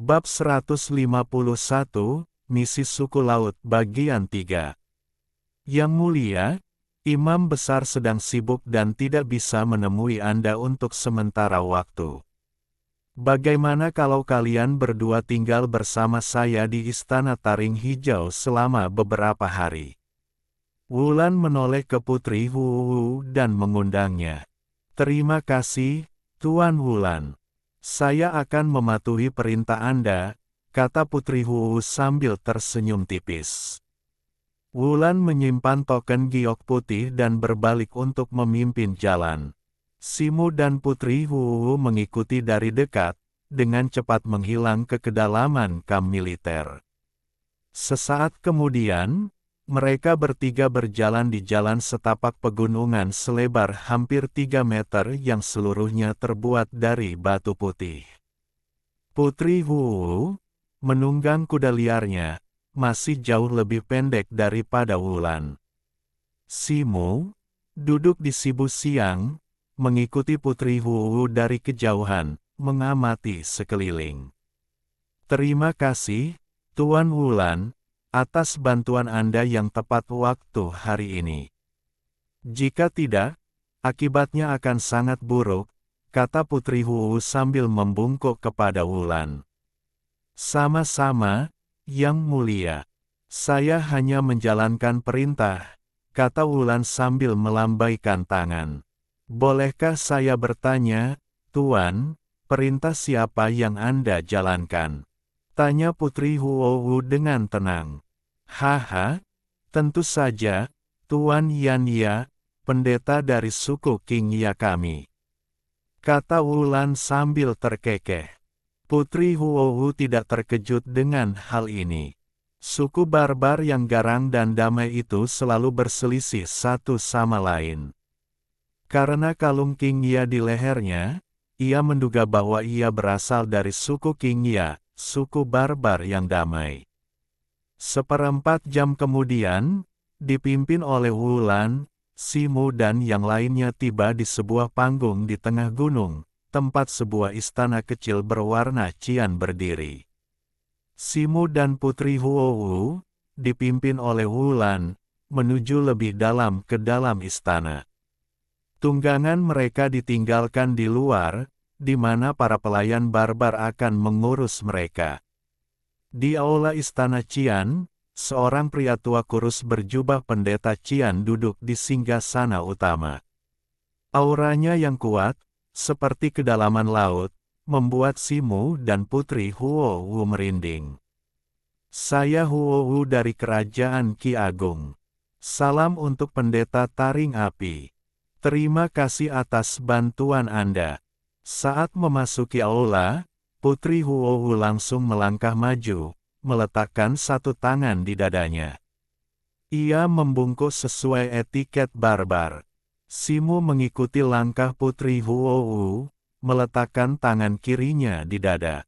Bab 151, Misi Suku Laut Bagian 3. Yang mulia, Imam Besar sedang sibuk dan tidak bisa menemui Anda untuk sementara waktu. Bagaimana kalau kalian berdua tinggal bersama saya di Istana Taring Hijau selama beberapa hari? Wulan menoleh ke Putri Wu dan mengundangnya. Terima kasih, Tuan Wulan. Saya akan mematuhi perintah Anda, kata Putri Wu sambil tersenyum tipis. Wulan menyimpan token giok putih dan berbalik untuk memimpin jalan. Simu dan Putri Wu mengikuti dari dekat, dengan cepat menghilang ke kedalaman kamp militer. Sesaat kemudian, mereka bertiga berjalan di jalan setapak pegunungan selebar hampir 3 meter yang seluruhnya terbuat dari batu putih. Putri Wu, menunggang kuda liarnya, masih jauh lebih pendek daripada Wulan. Simu, duduk di Sibu Siang, mengikuti Putri Wu dari kejauhan, mengamati sekeliling. Terima kasih, Tuan Wulan, atas bantuan Anda yang tepat waktu hari ini. Jika tidak, akibatnya akan sangat buruk, kata Putri Wu sambil membungkuk kepada Wulan. Sama-sama, Yang Mulia. Saya hanya menjalankan perintah, kata Wulan sambil melambaikan tangan. Bolehkah saya bertanya, Tuan, perintah siapa yang Anda jalankan? Tanya Putri Wu dengan tenang. Haha, tentu saja, Tuan Yan Ya, pendeta dari suku King Ya kami. Kata Wulan sambil terkekeh. Putri Wu tidak terkejut dengan hal ini. Suku barbar yang garang dan damai itu selalu berselisih satu sama lain. Karena kalung King Ya di lehernya, ia menduga bahwa ia berasal dari suku King Ya, suku barbar yang damai. 1/4 jam kemudian, dipimpin oleh Wulan, Simu dan yang lainnya tiba di sebuah panggung di tengah gunung, tempat sebuah istana kecil berwarna cian berdiri. Simu dan Putri Wu, dipimpin oleh Wulan, menuju lebih dalam ke dalam istana. Tunggangan mereka ditinggalkan di luar, di mana para pelayan barbar akan mengurus mereka. Di aula istana Cian, seorang pria tua kurus berjubah pendeta Cian duduk di singgasana utama. Auranya yang kuat, seperti kedalaman laut, membuat Simu dan Putri Wu merinding. Saya Wu dari Kerajaan Ki Agung. Salam untuk pendeta Taring Api. Terima kasih atas bantuan Anda. Saat memasuki aula, Putri Wu langsung melangkah maju, meletakkan satu tangan di dadanya. Ia membungkuk sesuai etiket barbar. Simu mengikuti langkah Putri Wu, meletakkan tangan kirinya di dada.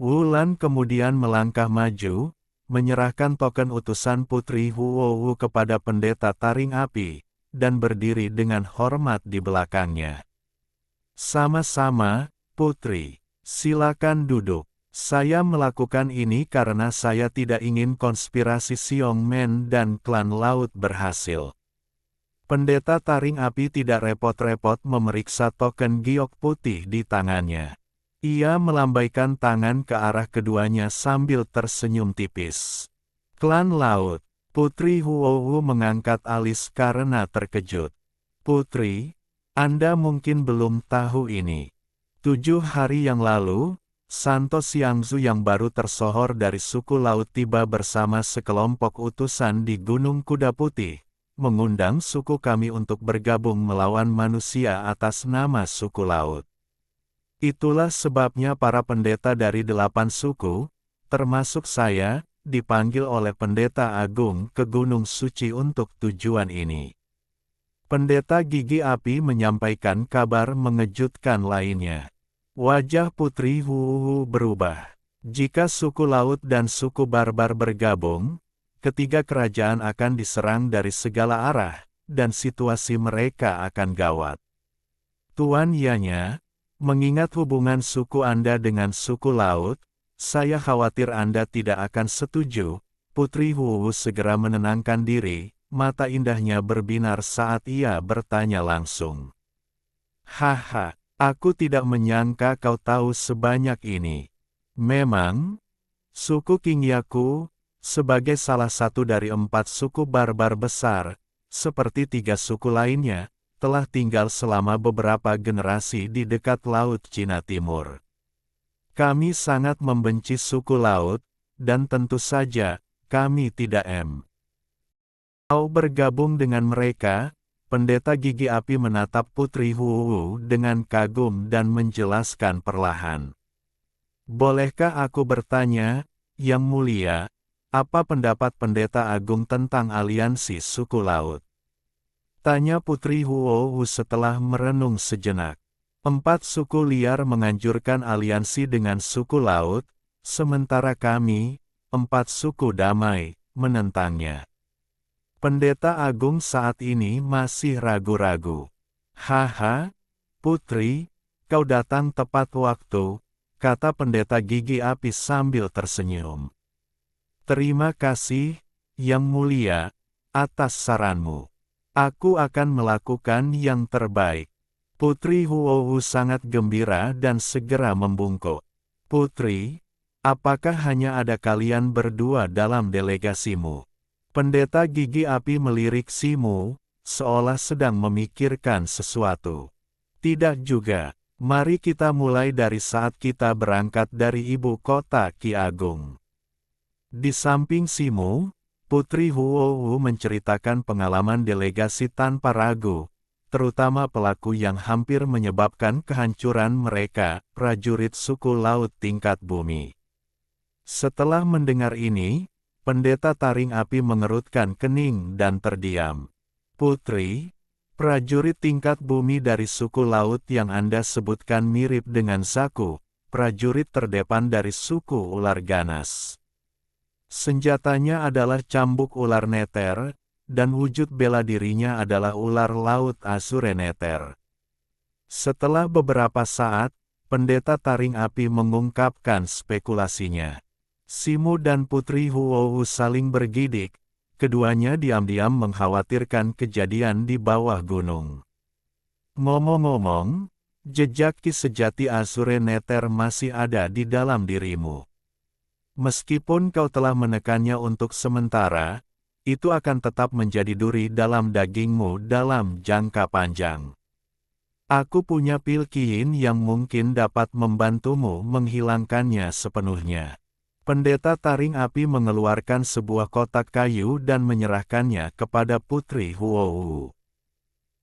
Wulan kemudian melangkah maju, menyerahkan token utusan Putri Wu kepada pendeta Taring Api, dan berdiri dengan hormat di belakangnya. Sama-sama, Putri. Silakan duduk. Saya melakukan ini karena saya tidak ingin konspirasi Siong Men dan klan laut berhasil. Pendeta Taring Api tidak repot-repot memeriksa token giok putih di tangannya. Ia melambaikan tangan ke arah keduanya sambil tersenyum tipis. Klan laut. Putri Wu mengangkat alis karena terkejut. Putri, Anda mungkin belum tahu ini. 7 hari yang lalu, Santo Xiangzu yang baru tersohor dari suku laut tiba bersama sekelompok utusan di Gunung Kuda Putih, mengundang suku kami untuk bergabung melawan manusia atas nama suku laut. Itulah sebabnya para pendeta dari 8 suku, termasuk saya, dipanggil oleh Pendeta Agung ke Gunung Suci untuk tujuan ini. Pendeta Gigi Api menyampaikan kabar mengejutkan lainnya. Wajah Putri Wu berubah. Jika suku laut dan suku barbar bergabung, ketiga kerajaan akan diserang dari segala arah, dan situasi mereka akan gawat. Tuan Yanya, mengingat hubungan suku Anda dengan suku laut, saya khawatir Anda tidak akan setuju. Putri Wu segera menenangkan diri, mata indahnya berbinar saat ia bertanya langsung. Haha, aku tidak menyangka kau tahu sebanyak ini. Memang, suku Qingyaku, sebagai salah satu dari 4 suku barbar besar, seperti 3 suku lainnya, telah tinggal selama beberapa generasi di dekat Laut Cina Timur. Kami sangat membenci suku laut, dan tentu saja, kami tidak mau bergabung dengan mereka. Pendeta Gigi Api menatap Putri Wu dengan kagum dan menjelaskan perlahan. Bolehkah aku bertanya, Yang Mulia, apa pendapat Pendeta Agung tentang aliansi suku laut? Tanya Putri Wu setelah merenung sejenak. 4 suku liar menganjurkan aliansi dengan suku laut, sementara kami, 4 suku damai, menentangnya. Pendeta Agung saat ini masih ragu-ragu. Haha, Putri, kau datang tepat waktu, kata Pendeta Gigi Api sambil tersenyum. Terima kasih, Yang Mulia, atas saranmu. Aku akan melakukan yang terbaik. Putri Wu sangat gembira dan segera membungkuk. Putri, apakah hanya ada kalian berdua dalam delegasimu? Pendeta Gigi Api melirik Simu, seolah sedang memikirkan sesuatu. Tidak juga. Mari kita mulai dari saat kita berangkat dari ibu kota Ki Agung. Di samping Simu, Putri Wu menceritakan pengalaman delegasi tanpa ragu, terutama pelaku yang hampir menyebabkan kehancuran mereka, prajurit suku laut tingkat bumi. Setelah mendengar ini, Pendeta Taring Api mengerutkan kening dan terdiam. Putri, prajurit tingkat bumi dari suku laut yang Anda sebutkan mirip dengan Zaku, prajurit terdepan dari suku ular ganas. Senjatanya adalah cambuk ular neter, dan wujud bela dirinya adalah ular laut Azure neter. Setelah beberapa saat, Pendeta Taring Api mengungkapkan spekulasinya. Simu dan Putri Wu saling bergidik, keduanya diam-diam mengkhawatirkan kejadian di bawah gunung. Ngomong-ngomong, jejak ki sejati Azure neter masih ada di dalam dirimu. Meskipun kau telah menekannya untuk sementara, itu akan tetap menjadi duri dalam dagingmu dalam jangka panjang. Aku punya pil kiin yang mungkin dapat membantumu menghilangkannya sepenuhnya. Pendeta Taring Api mengeluarkan sebuah kotak kayu dan menyerahkannya kepada Putri Wu.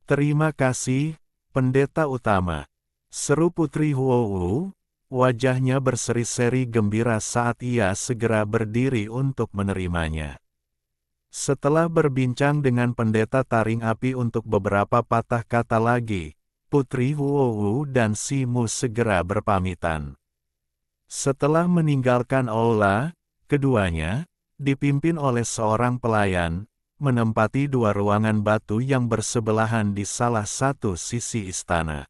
Terima kasih, Pendeta Utama. Seru Putri Wu, wajahnya berseri-seri gembira saat ia segera berdiri untuk menerimanya. Setelah berbincang dengan Pendeta Taring Api untuk beberapa patah kata lagi, Putri Wu dan Simu segera berpamitan. Setelah meninggalkan aula, keduanya, dipimpin oleh seorang pelayan, menempati 2 ruangan batu yang bersebelahan di salah satu sisi istana.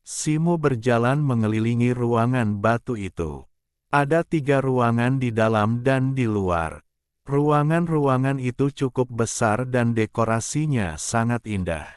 Simu berjalan mengelilingi ruangan batu itu. Ada 3 ruangan di dalam dan di luar. Ruangan-ruangan itu cukup besar dan dekorasinya sangat indah.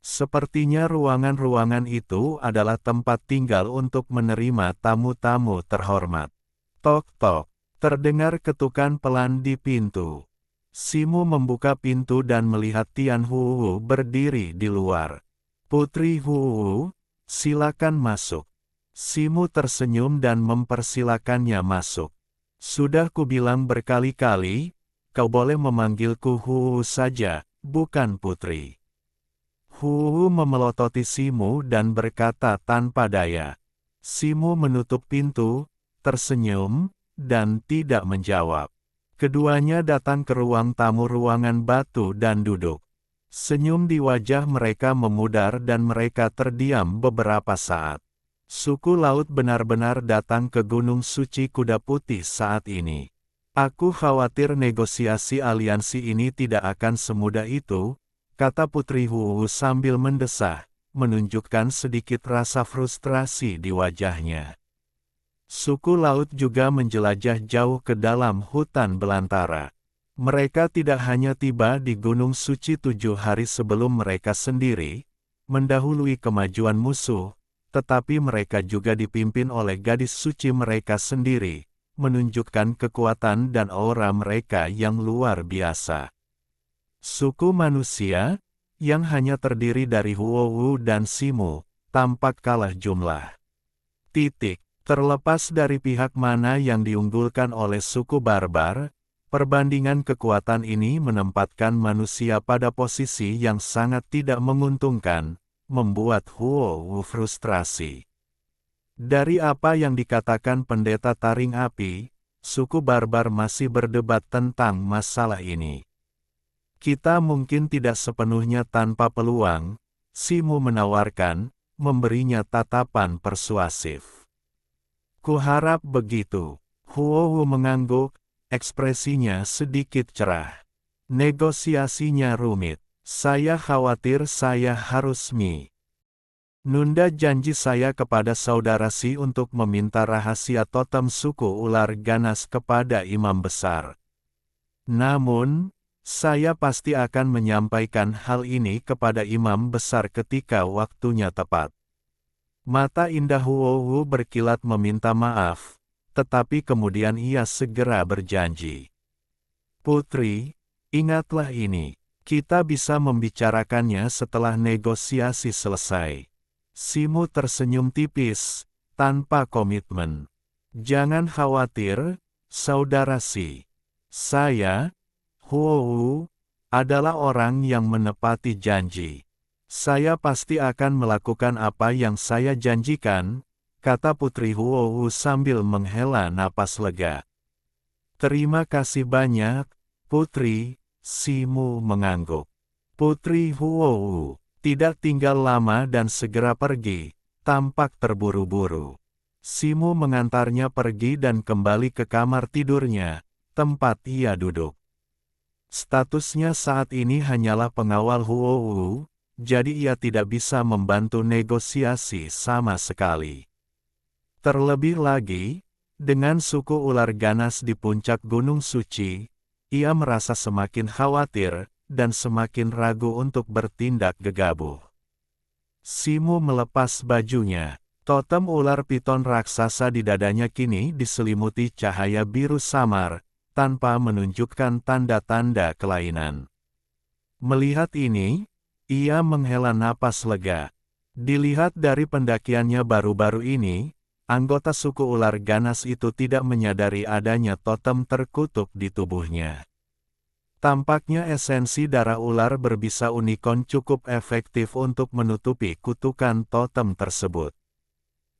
Sepertinya ruangan-ruangan itu adalah tempat tinggal untuk menerima tamu-tamu terhormat. Tok-tok, terdengar ketukan pelan di pintu. Simu membuka pintu dan melihat Tian Hu berdiri di luar. Putri Hu, silakan masuk. Simu tersenyum dan mempersilakannya masuk. Sudah kubilang berkali-kali, kau boleh memanggilku Hu saja, bukan Putri. Hu memelototi Simu dan berkata tanpa daya. Simu menutup pintu, tersenyum, dan tidak menjawab. Keduanya datang ke ruang tamu ruangan batu dan duduk. Senyum di wajah mereka memudar dan mereka terdiam beberapa saat. Suku laut benar-benar datang ke Gunung Suci Kuda Putih saat ini. Aku khawatir negosiasi aliansi ini tidak akan semudah itu, kata Putri Hu sambil mendesah, menunjukkan sedikit rasa frustrasi di wajahnya. Suku laut juga menjelajah jauh ke dalam hutan belantara. Mereka tidak hanya tiba di Gunung Suci 7 hari sebelum mereka sendiri, mendahului kemajuan musuh, tetapi mereka juga dipimpin oleh gadis suci mereka sendiri, menunjukkan kekuatan dan aura mereka yang luar biasa. Suku manusia, yang hanya terdiri dari Huowu dan Simu, tampak kalah jumlah. Terlepas dari pihak mana yang diunggulkan oleh suku barbar, perbandingan kekuatan ini menempatkan manusia pada posisi yang sangat tidak menguntungkan, membuat Huowu frustrasi. Dari apa yang dikatakan pendeta taring api, suku barbar masih berdebat tentang masalah ini. Kita mungkin tidak sepenuhnya tanpa peluang, Simu menawarkan, memberinya tatapan persuasif. Kuharap begitu. Huowu mengangguk, ekspresinya sedikit cerah. Negosiasinya rumit. Saya khawatir saya harus nunda janji saya kepada saudara Si untuk meminta rahasia totem suku ular ganas kepada imam besar. Namun, saya pasti akan menyampaikan hal ini kepada imam besar ketika waktunya tepat. Mata indah Huowu berkilat meminta maaf, tetapi kemudian ia segera berjanji. Putri, ingatlah ini. Kita bisa membicarakannya setelah negosiasi selesai. Simu tersenyum tipis, tanpa komitmen. Jangan khawatir, saudara Si. Saya, Huowu, adalah orang yang menepati janji. Saya pasti akan melakukan apa yang saya janjikan, kata Putri Huowu sambil menghela napas lega. Terima kasih banyak, Putri, Simu mengangguk. Putri Huowu tidak tinggal lama dan segera pergi, tampak terburu-buru. Simu mengantarnya pergi dan kembali ke kamar tidurnya, tempat ia duduk. Statusnya saat ini hanyalah pengawal Huowu, jadi ia tidak bisa membantu negosiasi sama sekali. Terlebih lagi, dengan suku ular ganas di puncak Gunung Suci, ia merasa semakin khawatir, dan semakin ragu untuk bertindak gegabah. Simu melepas bajunya. Totem ular piton raksasa di dadanya kini diselimuti cahaya biru samar, tanpa menunjukkan tanda-tanda kelainan. Melihat ini, ia menghela napas lega. Dilihat dari pendakiannya baru-baru ini, anggota suku ular ganas itu tidak menyadari adanya totem terkutuk di tubuhnya. Tampaknya esensi darah ular berbisa unikon cukup efektif untuk menutupi kutukan totem tersebut.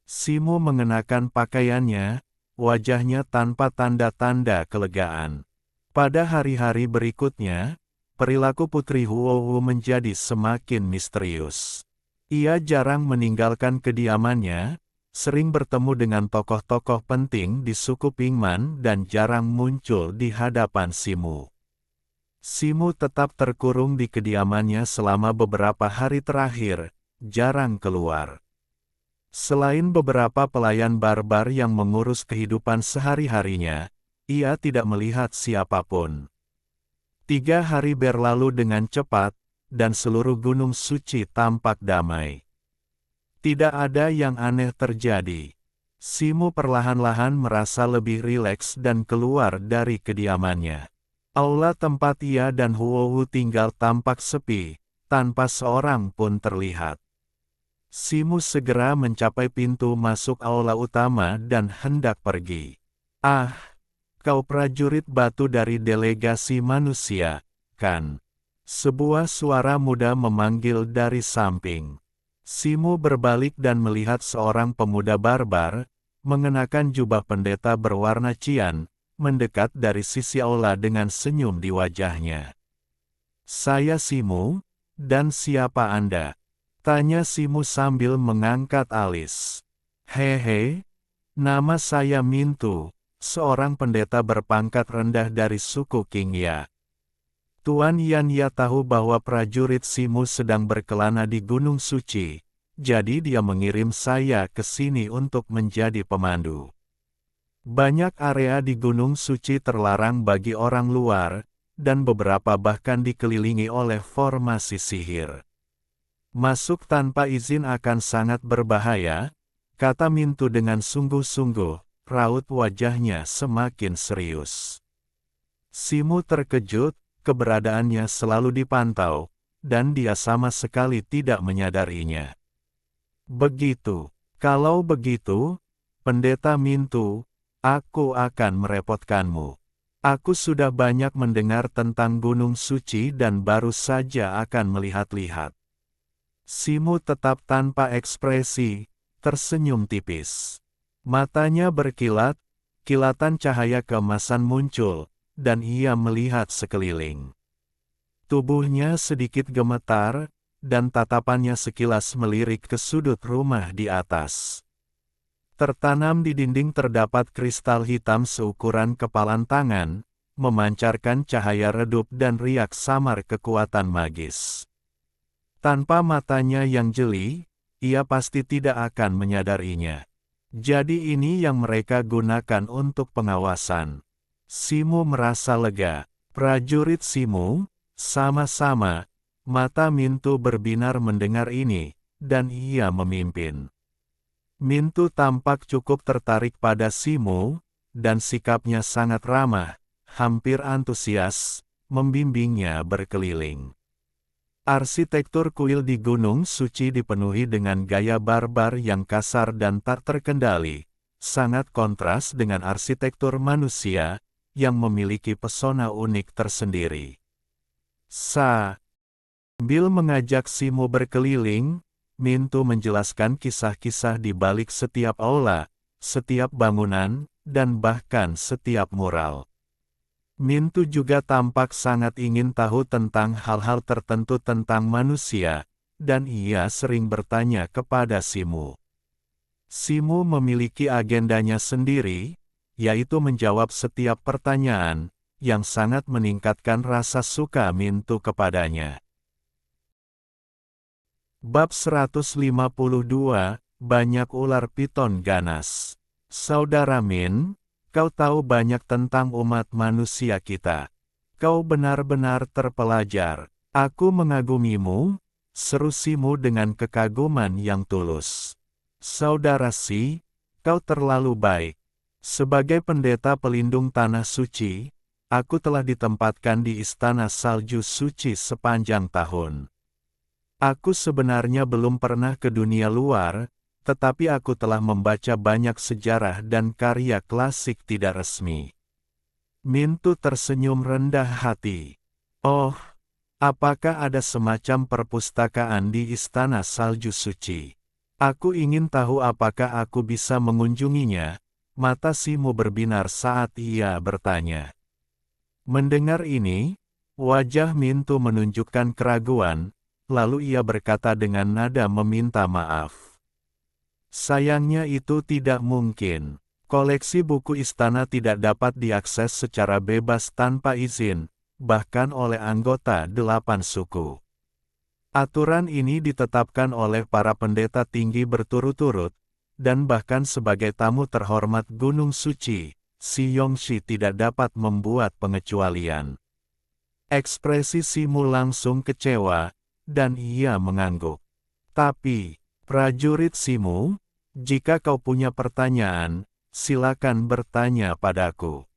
Simu mengenakan pakaiannya, wajahnya tanpa tanda-tanda kelegaan. Pada hari-hari berikutnya, perilaku Putri Huowu menjadi semakin misterius. Ia jarang meninggalkan kediamannya, sering bertemu dengan tokoh-tokoh penting di suku Pingman dan jarang muncul di hadapan Simu. Simu tetap terkurung di kediamannya selama beberapa hari terakhir, jarang keluar. Selain beberapa pelayan barbar yang mengurus kehidupan sehari-harinya, ia tidak melihat siapapun. 3 hari berlalu dengan cepat, dan seluruh Gunung Suci tampak damai. Tidak ada yang aneh terjadi. Simu perlahan-lahan merasa lebih rileks dan keluar dari kediamannya. Aula tempat ia dan Huowu tinggal tampak sepi, tanpa seorang pun terlihat. Simu segera mencapai pintu masuk aula utama dan hendak pergi. Ah! Kau prajurit batu dari delegasi manusia, kan? Sebuah suara muda memanggil dari samping. Simu berbalik dan melihat seorang pemuda barbar, mengenakan jubah pendeta berwarna cian, mendekat dari sisi aula dengan senyum di wajahnya. Saya Simu, dan siapa Anda? Tanya Simu sambil mengangkat alis. Hehe, nama saya Mintu. Seorang pendeta berpangkat rendah dari suku Qingya. Tuan Yan Ya tahu bahwa prajurit Simu sedang berkelana di Gunung Suci, jadi dia mengirim saya ke sini untuk menjadi pemandu. Banyak area di Gunung Suci terlarang bagi orang luar, dan beberapa bahkan dikelilingi oleh formasi sihir. Masuk tanpa izin akan sangat berbahaya, kata Mintu dengan sungguh-sungguh, raut wajahnya semakin serius. Simu terkejut, keberadaannya selalu dipantau, dan dia sama sekali tidak menyadarinya. Begitu, kalau begitu, Pendeta Mintu, aku akan merepotkanmu. Aku sudah banyak mendengar tentang Gunung Suci dan baru saja akan melihat-lihat. Simu tetap tanpa ekspresi, tersenyum tipis. Matanya berkilat, kilatan cahaya keemasan muncul, dan ia melihat sekeliling. Tubuhnya sedikit gemetar, dan tatapannya sekilas melirik ke sudut rumah di atas. Tertanam di dinding terdapat kristal hitam seukuran kepalan tangan, memancarkan cahaya redup dan riak samar kekuatan magis. Tanpa matanya yang jeli, ia pasti tidak akan menyadarinya. Jadi ini yang mereka gunakan untuk pengawasan. Simu merasa lega. Prajurit Simu, sama-sama, mata Mintu berbinar mendengar ini, dan ia memimpin. Mintu tampak cukup tertarik pada Simu, dan sikapnya sangat ramah, hampir antusias, membimbingnya berkeliling. Arsitektur kuil di Gunung Suci dipenuhi dengan gaya barbar yang kasar dan tak terkendali, sangat kontras dengan arsitektur manusia, yang memiliki pesona unik tersendiri. Sambil mengajak Simu berkeliling, Mintu menjelaskan kisah-kisah di balik setiap aula, setiap bangunan, dan bahkan setiap mural. Mintu juga tampak sangat ingin tahu tentang hal-hal tertentu tentang manusia, dan ia sering bertanya kepada Simu. Simu memiliki agendanya sendiri, yaitu menjawab setiap pertanyaan, yang sangat meningkatkan rasa suka Mintu kepadanya. Bab 152, Banyak Ular Piton Ganas. Saudara Min, kau tahu banyak tentang umat manusia kita. Kau benar-benar terpelajar. Aku mengagumimu, seru Simu dengan kekaguman yang tulus. Saudara Si, kau terlalu baik. Sebagai pendeta pelindung tanah suci, aku telah ditempatkan di istana salju suci sepanjang tahun. Aku sebenarnya belum pernah ke dunia luar, tetapi aku telah membaca banyak sejarah dan karya klasik tidak resmi. Mintu tersenyum rendah hati. Oh, apakah ada semacam perpustakaan di istana salju suci? Aku ingin tahu apakah aku bisa mengunjunginya. Mata Simu berbinar saat ia bertanya. Mendengar ini, wajah Mintu menunjukkan keraguan, lalu ia berkata dengan nada meminta maaf. Sayangnya itu tidak mungkin. Koleksi buku istana tidak dapat diakses secara bebas tanpa izin, bahkan oleh anggota 8 suku. Aturan ini ditetapkan oleh para pendeta tinggi berturut-turut, dan bahkan sebagai tamu terhormat Gunung Suci, Si Yongxi tidak dapat membuat pengecualian. Ekspresi Simu langsung kecewa, dan ia mengangguk. Tapi, prajurit Simu, jika kau punya pertanyaan, silakan bertanya padaku.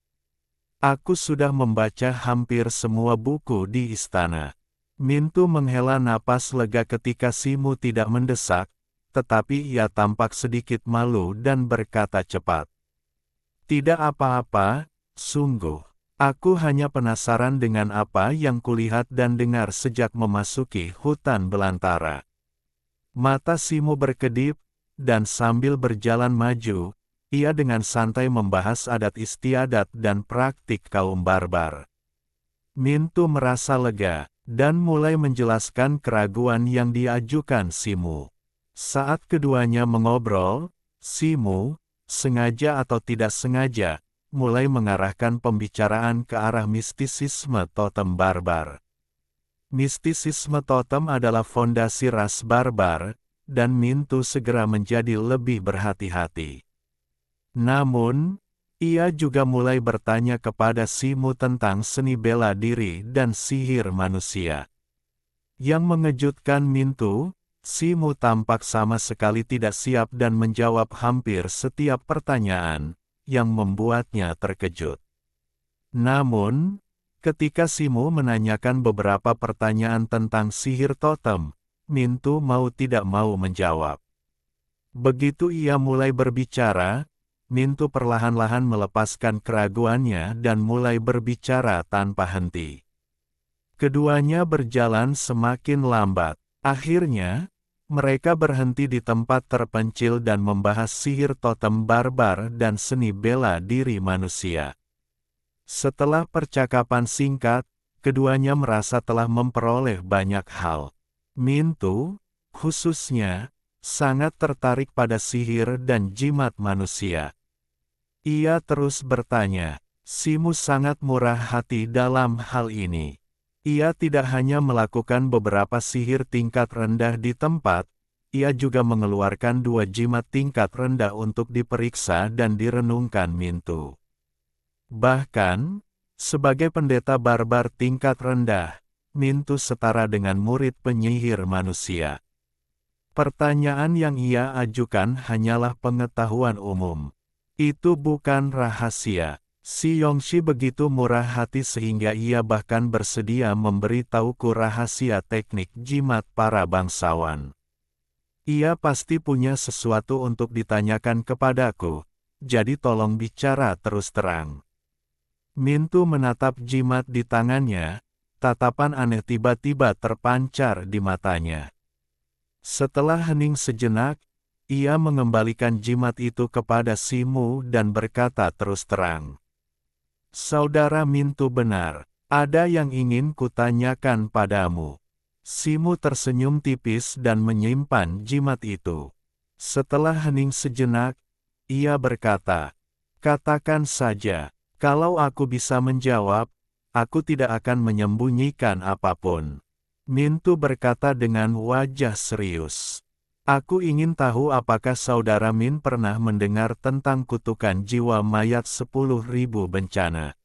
Aku sudah membaca hampir semua buku di istana. Mintu menghela napas lega ketika Simu tidak mendesak, tetapi ia tampak sedikit malu dan berkata cepat. Tidak apa-apa, sungguh. Aku hanya penasaran dengan apa yang kulihat dan dengar sejak memasuki hutan belantara. Mata Simu berkedip, dan sambil berjalan maju, ia dengan santai membahas adat istiadat dan praktik kaum barbar. Mintu merasa lega, dan mulai menjelaskan keraguan yang diajukan Simu. Saat keduanya mengobrol, Simu, sengaja atau tidak sengaja, mulai mengarahkan pembicaraan ke arah mistisisme totem barbar. Mistisisme totem adalah fondasi ras barbar, dan Mintu segera menjadi lebih berhati-hati. Namun, Ia juga mulai bertanya kepada Simu tentang seni bela diri dan sihir manusia. Yang mengejutkan Mintu, Simu tampak sama sekali tidak siap dan menjawab hampir setiap pertanyaan, yang membuatnya terkejut. Namun, ketika Simu menanyakan beberapa pertanyaan tentang sihir totem, Mintu mau tidak mau menjawab. Begitu ia mulai berbicara, Mintu perlahan-lahan melepaskan keraguannya dan mulai berbicara tanpa henti. Keduanya berjalan semakin lambat. Akhirnya, mereka berhenti di tempat terpencil dan membahas sihir totem barbar dan seni bela diri manusia. Setelah percakapan singkat, keduanya merasa telah memperoleh banyak hal. Mintu, khususnya, sangat tertarik pada sihir dan jimat manusia. Ia terus bertanya, Simu sangat murah hati dalam hal ini. Ia tidak hanya melakukan beberapa sihir tingkat rendah di tempat, ia juga mengeluarkan 2 jimat tingkat rendah untuk diperiksa dan direnungkan Mintu. Bahkan, sebagai pendeta barbar tingkat rendah, Mintu setara dengan murid penyihir manusia. Pertanyaan yang ia ajukan hanyalah pengetahuan umum. Itu bukan rahasia. Si Yongxi begitu murah hati sehingga ia bahkan bersedia memberitahuku rahasia teknik jimat para bangsawan. Ia pasti punya sesuatu untuk ditanyakan kepadaku, jadi tolong bicara terus terang. Mintu menatap jimat di tangannya, tatapan aneh tiba-tiba terpancar di matanya. Setelah hening sejenak, ia mengembalikan jimat itu kepada Simu dan berkata terus terang. Saudara Mintu benar, ada yang ingin kutanyakan padamu. Simu tersenyum tipis dan menyimpan jimat itu. Setelah hening sejenak, ia berkata, katakan saja, kalau aku bisa menjawab, aku tidak akan menyembunyikan apapun. Mintu berkata dengan wajah serius. Aku ingin tahu apakah saudara Min pernah mendengar tentang kutukan jiwa mayat 10.000 bencana.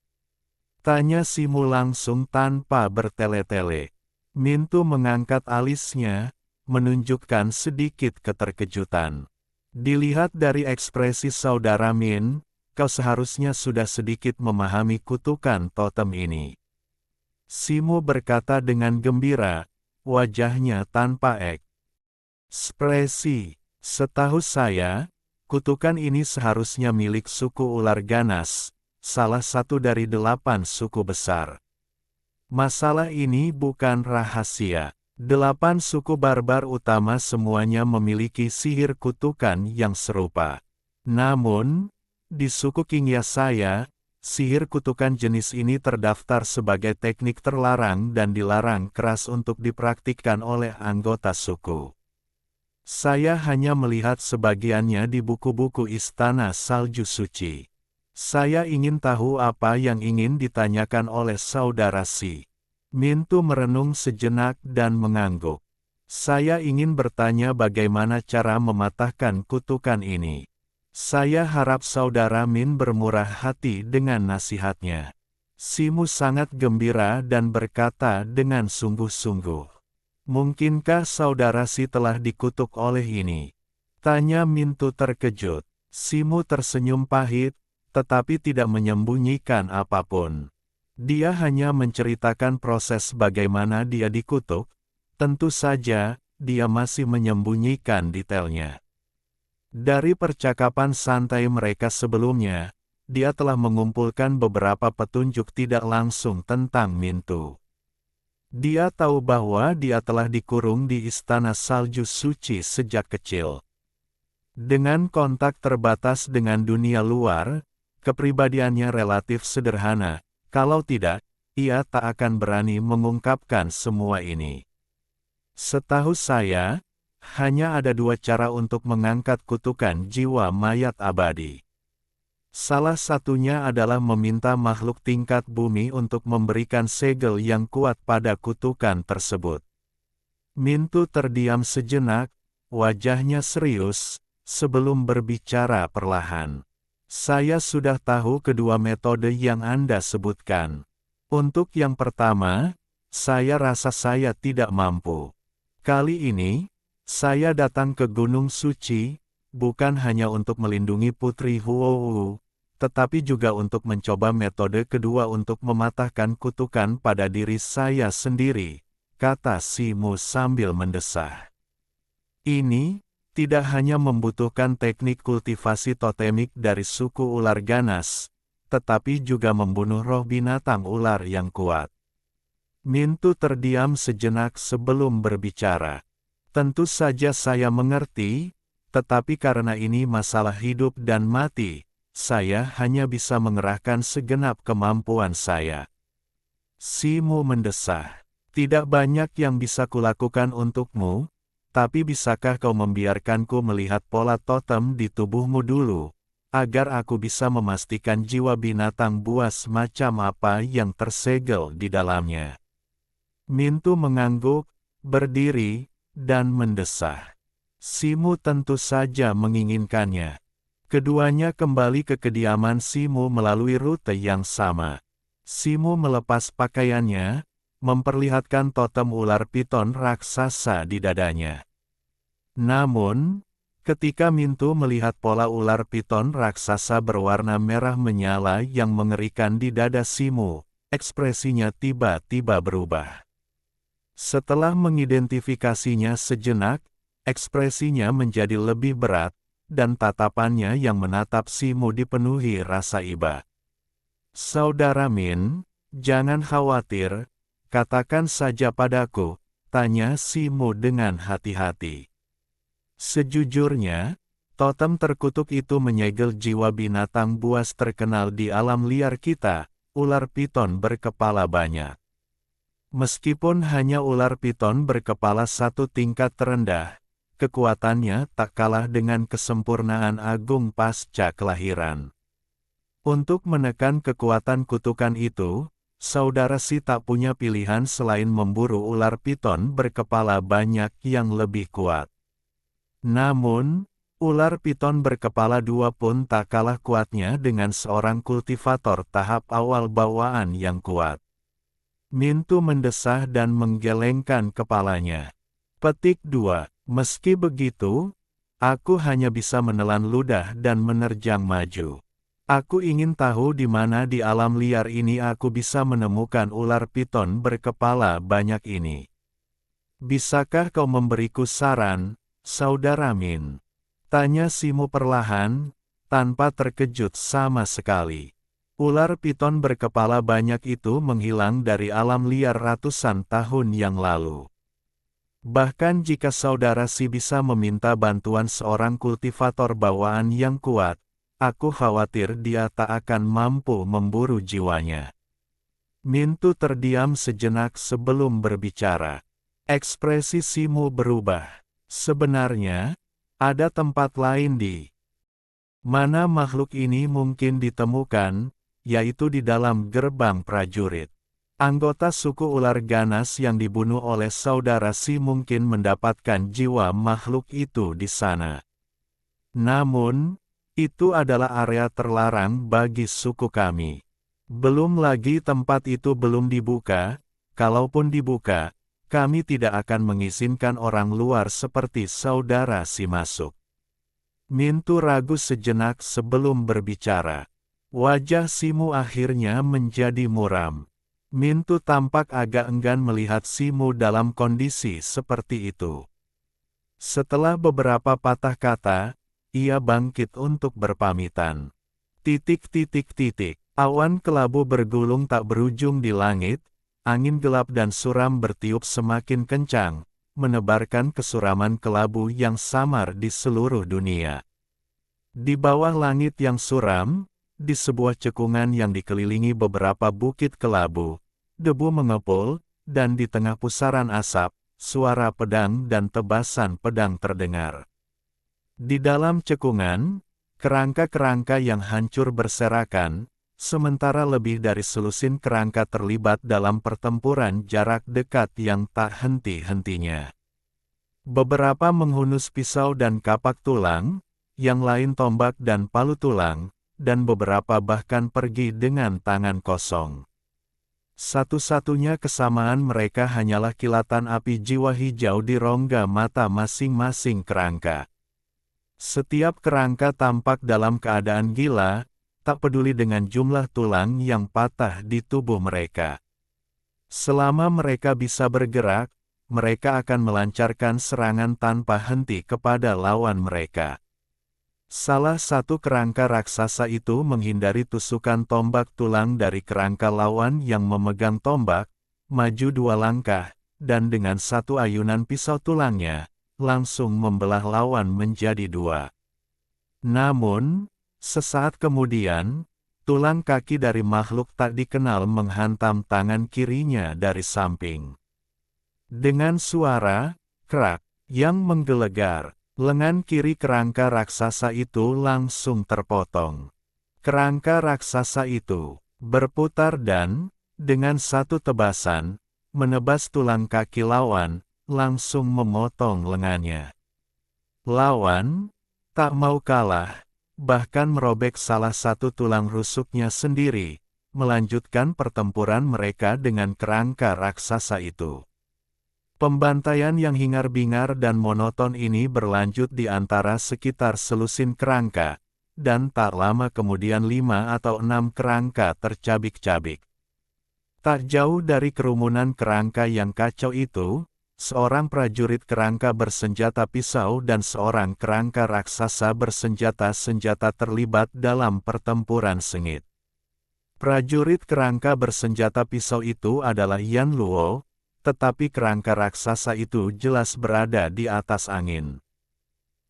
Tanya Simu langsung tanpa bertele-tele. Mintu mengangkat alisnya, menunjukkan sedikit keterkejutan. Dilihat dari ekspresi saudara Min, kau seharusnya sudah sedikit memahami kutukan totem ini. Simu berkata dengan gembira, wajahnya tanpa ekspresi. Setahu saya, kutukan ini seharusnya milik suku ular ganas, salah satu dari 8 suku besar. Masalah ini bukan rahasia. 8 suku barbar utama semuanya memiliki sihir kutukan yang serupa. Namun, di suku Qingya saya, sihir kutukan jenis ini terdaftar sebagai teknik terlarang dan dilarang keras untuk dipraktikkan oleh anggota suku. Saya hanya melihat sebagiannya di buku-buku Istana Salju Suci. Saya ingin tahu apa yang ingin ditanyakan oleh saudara Si. Mintu merenung sejenak dan mengangguk. Saya ingin bertanya bagaimana cara mematahkan kutukan ini. Saya harap saudara Min bermurah hati dengan nasihatnya. Simu sangat gembira dan berkata dengan sungguh-sungguh. Mungkinkah saudara Si telah dikutuk oleh ini? Tanya Mintu terkejut. Simu tersenyum pahit, tetapi tidak menyembunyikan apapun. Dia hanya menceritakan proses bagaimana dia dikutuk. Tentu saja, dia masih menyembunyikan detailnya. Dari percakapan santai mereka sebelumnya, dia telah mengumpulkan beberapa petunjuk tidak langsung tentang Mintu. Dia tahu bahwa dia telah dikurung di Istana Salju Suci sejak kecil. Dengan kontak terbatas dengan dunia luar, kepribadiannya relatif sederhana, kalau tidak, ia tak akan berani mengungkapkan semua ini. Setahu saya, hanya ada 2 cara untuk mengangkat kutukan jiwa mayat abadi. Salah satunya adalah meminta makhluk tingkat bumi untuk memberikan segel yang kuat pada kutukan tersebut. Mintu terdiam sejenak, wajahnya serius, sebelum berbicara perlahan. Saya sudah tahu kedua metode yang Anda sebutkan. Untuk yang pertama, saya rasa saya tidak mampu. Kali ini, saya datang ke Gunung Suci, bukan hanya untuk melindungi Putri Huohu, tetapi juga untuk mencoba metode kedua untuk mematahkan kutukan pada diri saya sendiri, kata Simu sambil mendesah. Ini tidak hanya membutuhkan teknik kultivasi totemik dari suku ular ganas, tetapi juga membunuh roh binatang ular yang kuat. Mintu terdiam sejenak sebelum berbicara. Tentu saja saya mengerti, tetapi karena ini masalah hidup dan mati, saya hanya bisa mengerahkan segenap kemampuan saya. Simu mendesah. Tidak banyak yang bisa kulakukan untukmu, tapi bisakah kau membiarkanku melihat pola totem di tubuhmu dulu, agar aku bisa memastikan jiwa binatang buas macam apa yang tersegel di dalamnya. Mintu mengangguk, berdiri, dan mendesah. Simu tentu saja menginginkannya. Keduanya kembali ke kediaman Simu melalui rute yang sama. Simu melepas pakaiannya, memperlihatkan totem ular piton raksasa di dadanya. Namun, ketika Mintu melihat pola ular piton raksasa berwarna merah menyala yang mengerikan di dada Simu, ekspresinya tiba-tiba berubah. Setelah mengidentifikasinya sejenak, ekspresinya menjadi lebih berat, dan tatapannya yang menatap Simu dipenuhi rasa iba. Saudara Min, jangan khawatir, katakan saja padaku, tanya Simu dengan hati-hati. Sejujurnya, totem terkutuk itu menyegel jiwa binatang buas terkenal di alam liar kita, ular piton berkepala banyak. Meskipun hanya ular piton berkepala satu tingkat terendah, kekuatannya tak kalah dengan kesempurnaan agung pasca kelahiran. Untuk menekan kekuatan kutukan itu, saudara Si tak punya pilihan selain memburu ular piton berkepala banyak yang lebih kuat. Namun, ular piton berkepala dua pun tak kalah kuatnya dengan seorang kultivator tahap awal bawaan yang kuat. Mintu mendesah dan menggelengkan kepalanya. Petik 2. Meski begitu, aku hanya bisa menelan ludah dan menerjang maju. Aku ingin tahu di mana di alam liar ini aku bisa menemukan ular piton berkepala banyak ini. Bisakah kau memberiku saran, Saudara Min? Tanya Simu perlahan, tanpa terkejut sama sekali. Ular piton berkepala banyak itu menghilang dari alam liar ratusan tahun yang lalu. Bahkan jika saudara Si bisa meminta bantuan seorang kultivator bawaan yang kuat, aku khawatir dia tak akan mampu memburu jiwanya. Mintu terdiam sejenak sebelum berbicara. Ekspresi Simu berubah. Sebenarnya, ada tempat lain di mana makhluk ini mungkin ditemukan, yaitu di dalam gerbang prajurit. Anggota suku ular ganas yang dibunuh oleh saudara Si mungkin mendapatkan jiwa makhluk itu di sana. Namun, itu adalah area terlarang bagi suku kami. Belum lagi tempat itu belum dibuka, kalaupun dibuka, kami tidak akan mengizinkan orang luar seperti saudara Si masuk. Mintu ragu sejenak sebelum berbicara. Wajah Simu akhirnya menjadi muram. Mintu tampak agak enggan melihat Simu dalam kondisi seperti itu. Setelah beberapa patah kata, ia bangkit untuk berpamitan. Awan kelabu bergulung tak berujung di langit, angin gelap dan suram bertiup semakin kencang, menebarkan kesuraman kelabu yang samar di seluruh dunia. Di bawah langit yang suram, di sebuah cekungan yang dikelilingi beberapa bukit kelabu, debu mengepul, dan di tengah pusaran asap, suara pedang dan tebasan pedang terdengar. Di dalam cekungan, kerangka-kerangka yang hancur berserakan, sementara lebih dari selusin kerangka terlibat dalam pertempuran jarak dekat yang tak henti-hentinya. Beberapa menghunus pisau dan kapak tulang, yang lain tombak dan palu tulang, dan beberapa bahkan pergi dengan tangan kosong. Satu-satunya kesamaan mereka hanyalah kilatan api jiwa hijau di rongga mata masing-masing kerangka. Setiap kerangka tampak dalam keadaan gila, tak peduli dengan jumlah tulang yang patah di tubuh mereka. Selama mereka bisa bergerak, mereka akan melancarkan serangan tanpa henti kepada lawan mereka. Salah satu kerangka raksasa itu menghindari tusukan tombak tulang dari kerangka lawan yang memegang tombak, maju 2 langkah, dan dengan satu ayunan pisau tulangnya, langsung membelah lawan menjadi 2. Namun, sesaat kemudian, tulang kaki dari makhluk tak dikenal menghantam tangan kirinya dari samping. Dengan suara krak yang menggelegar, lengan kiri kerangka raksasa itu langsung terpotong. Kerangka raksasa itu berputar dan, dengan satu tebasan, menebas tulang kaki lawan, langsung memotong lengannya. Lawan tak mau kalah, bahkan merobek salah satu tulang rusuknya sendiri, melanjutkan pertempuran mereka dengan kerangka raksasa itu. Pembantaian yang hingar-bingar dan monoton ini berlanjut di antara sekitar selusin kerangka, dan tak lama kemudian 5 atau 6 kerangka tercabik-cabik. Tak jauh dari kerumunan kerangka yang kacau itu, seorang prajurit kerangka bersenjata pisau dan seorang kerangka raksasa bersenjata senjata terlibat dalam pertempuran sengit. Prajurit kerangka bersenjata pisau itu adalah Yan Luo, tetapi kerangka raksasa itu jelas berada di atas angin.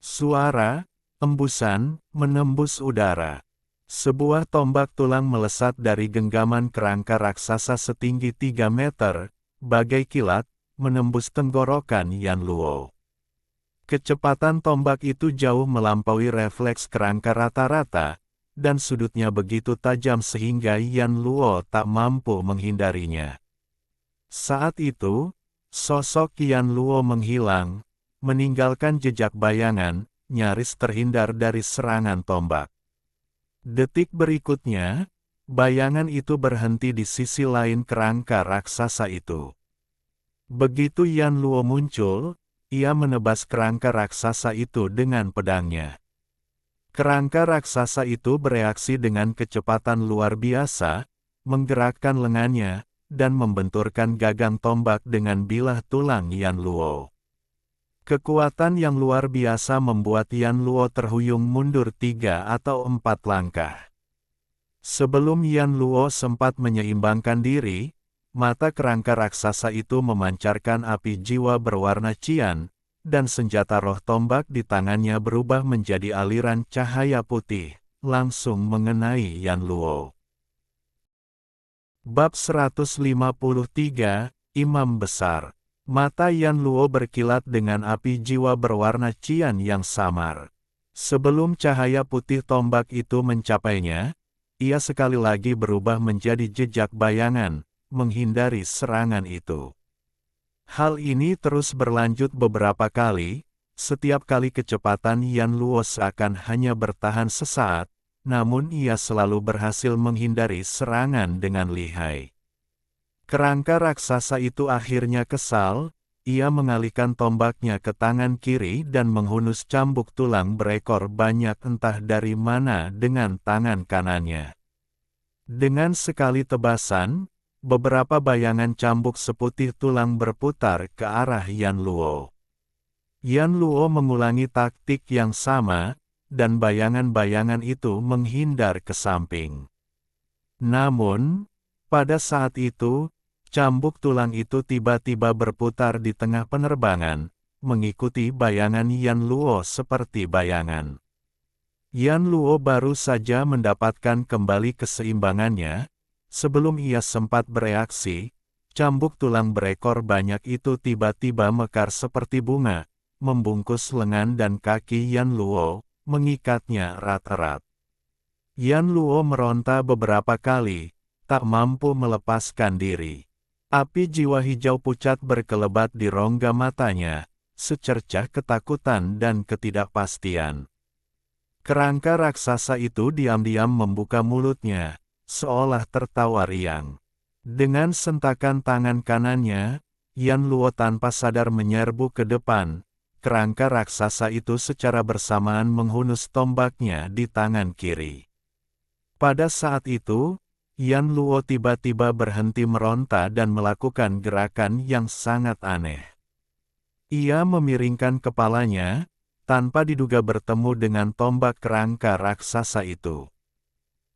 Suara embusan menembus udara. Sebuah tombak tulang melesat dari genggaman kerangka raksasa setinggi 3 meter, bagai kilat, menembus tenggorokan Yan Luo. Kecepatan tombak itu jauh melampaui refleks kerangka rata-rata, dan sudutnya begitu tajam sehingga Yan Luo tak mampu menghindarinya. Saat itu, sosok Yan Luo menghilang, meninggalkan jejak bayangan, nyaris terhindar dari serangan tombak. Detik berikutnya, bayangan itu berhenti di sisi lain kerangka raksasa itu. Begitu Yan Luo muncul, ia menebas kerangka raksasa itu dengan pedangnya. Kerangka raksasa itu bereaksi dengan kecepatan luar biasa, menggerakkan lengannya, dan membenturkan gagang tombak dengan bilah tulang Yan Luo. Kekuatan yang luar biasa membuat Yan Luo terhuyung mundur 3 atau 4 langkah. Sebelum Yan Luo sempat menyeimbangkan diri, mata kerangka raksasa itu memancarkan api jiwa berwarna cian, dan senjata roh tombak di tangannya berubah menjadi aliran cahaya putih, langsung mengenai Yan Luo. Bab 153, Imam Besar. Mata Yan Luo berkilat dengan api jiwa berwarna cian yang samar. Sebelum cahaya putih tombak itu mencapainya, ia sekali lagi berubah menjadi jejak bayangan, menghindari serangan itu. Hal ini terus berlanjut beberapa kali, setiap kali kecepatan Yan Luo seakan hanya bertahan sesaat, namun ia selalu berhasil menghindari serangan dengan lihai. Kerangka raksasa itu akhirnya kesal, ia mengalihkan tombaknya ke tangan kiri dan menghunus cambuk tulang berekor banyak entah dari mana dengan tangan kanannya. Dengan sekali tebasan, beberapa bayangan cambuk seputih tulang berputar ke arah Yan Luo. Yan Luo mengulangi taktik yang sama, dan bayangan-bayangan itu menghindar ke samping. Namun, pada saat itu, cambuk tulang itu tiba-tiba berputar di tengah penerbangan, mengikuti bayangan Yan Luo seperti bayangan. Yan Luo baru saja mendapatkan kembali keseimbangannya. Sebelum ia sempat bereaksi, cambuk tulang berekor banyak itu tiba-tiba mekar seperti bunga, membungkus lengan dan kaki Yan Luo, mengikatnya erat-erat. Yan Luo meronta beberapa kali, tak mampu melepaskan diri. Api jiwa hijau pucat berkelebat di rongga matanya, secercah ketakutan dan ketidakpastian. Kerangka raksasa itu diam-diam membuka mulutnya, seolah tertawa riang. Dengan sentakan tangan kanannya, Yan Luo tanpa sadar menyerbu ke depan. Kerangka raksasa itu secara bersamaan menghunus tombaknya di tangan kiri. Pada saat itu, Yan Luo tiba-tiba berhenti meronta dan melakukan gerakan yang sangat aneh. Ia memiringkan kepalanya, tanpa diduga bertemu dengan tombak kerangka raksasa itu.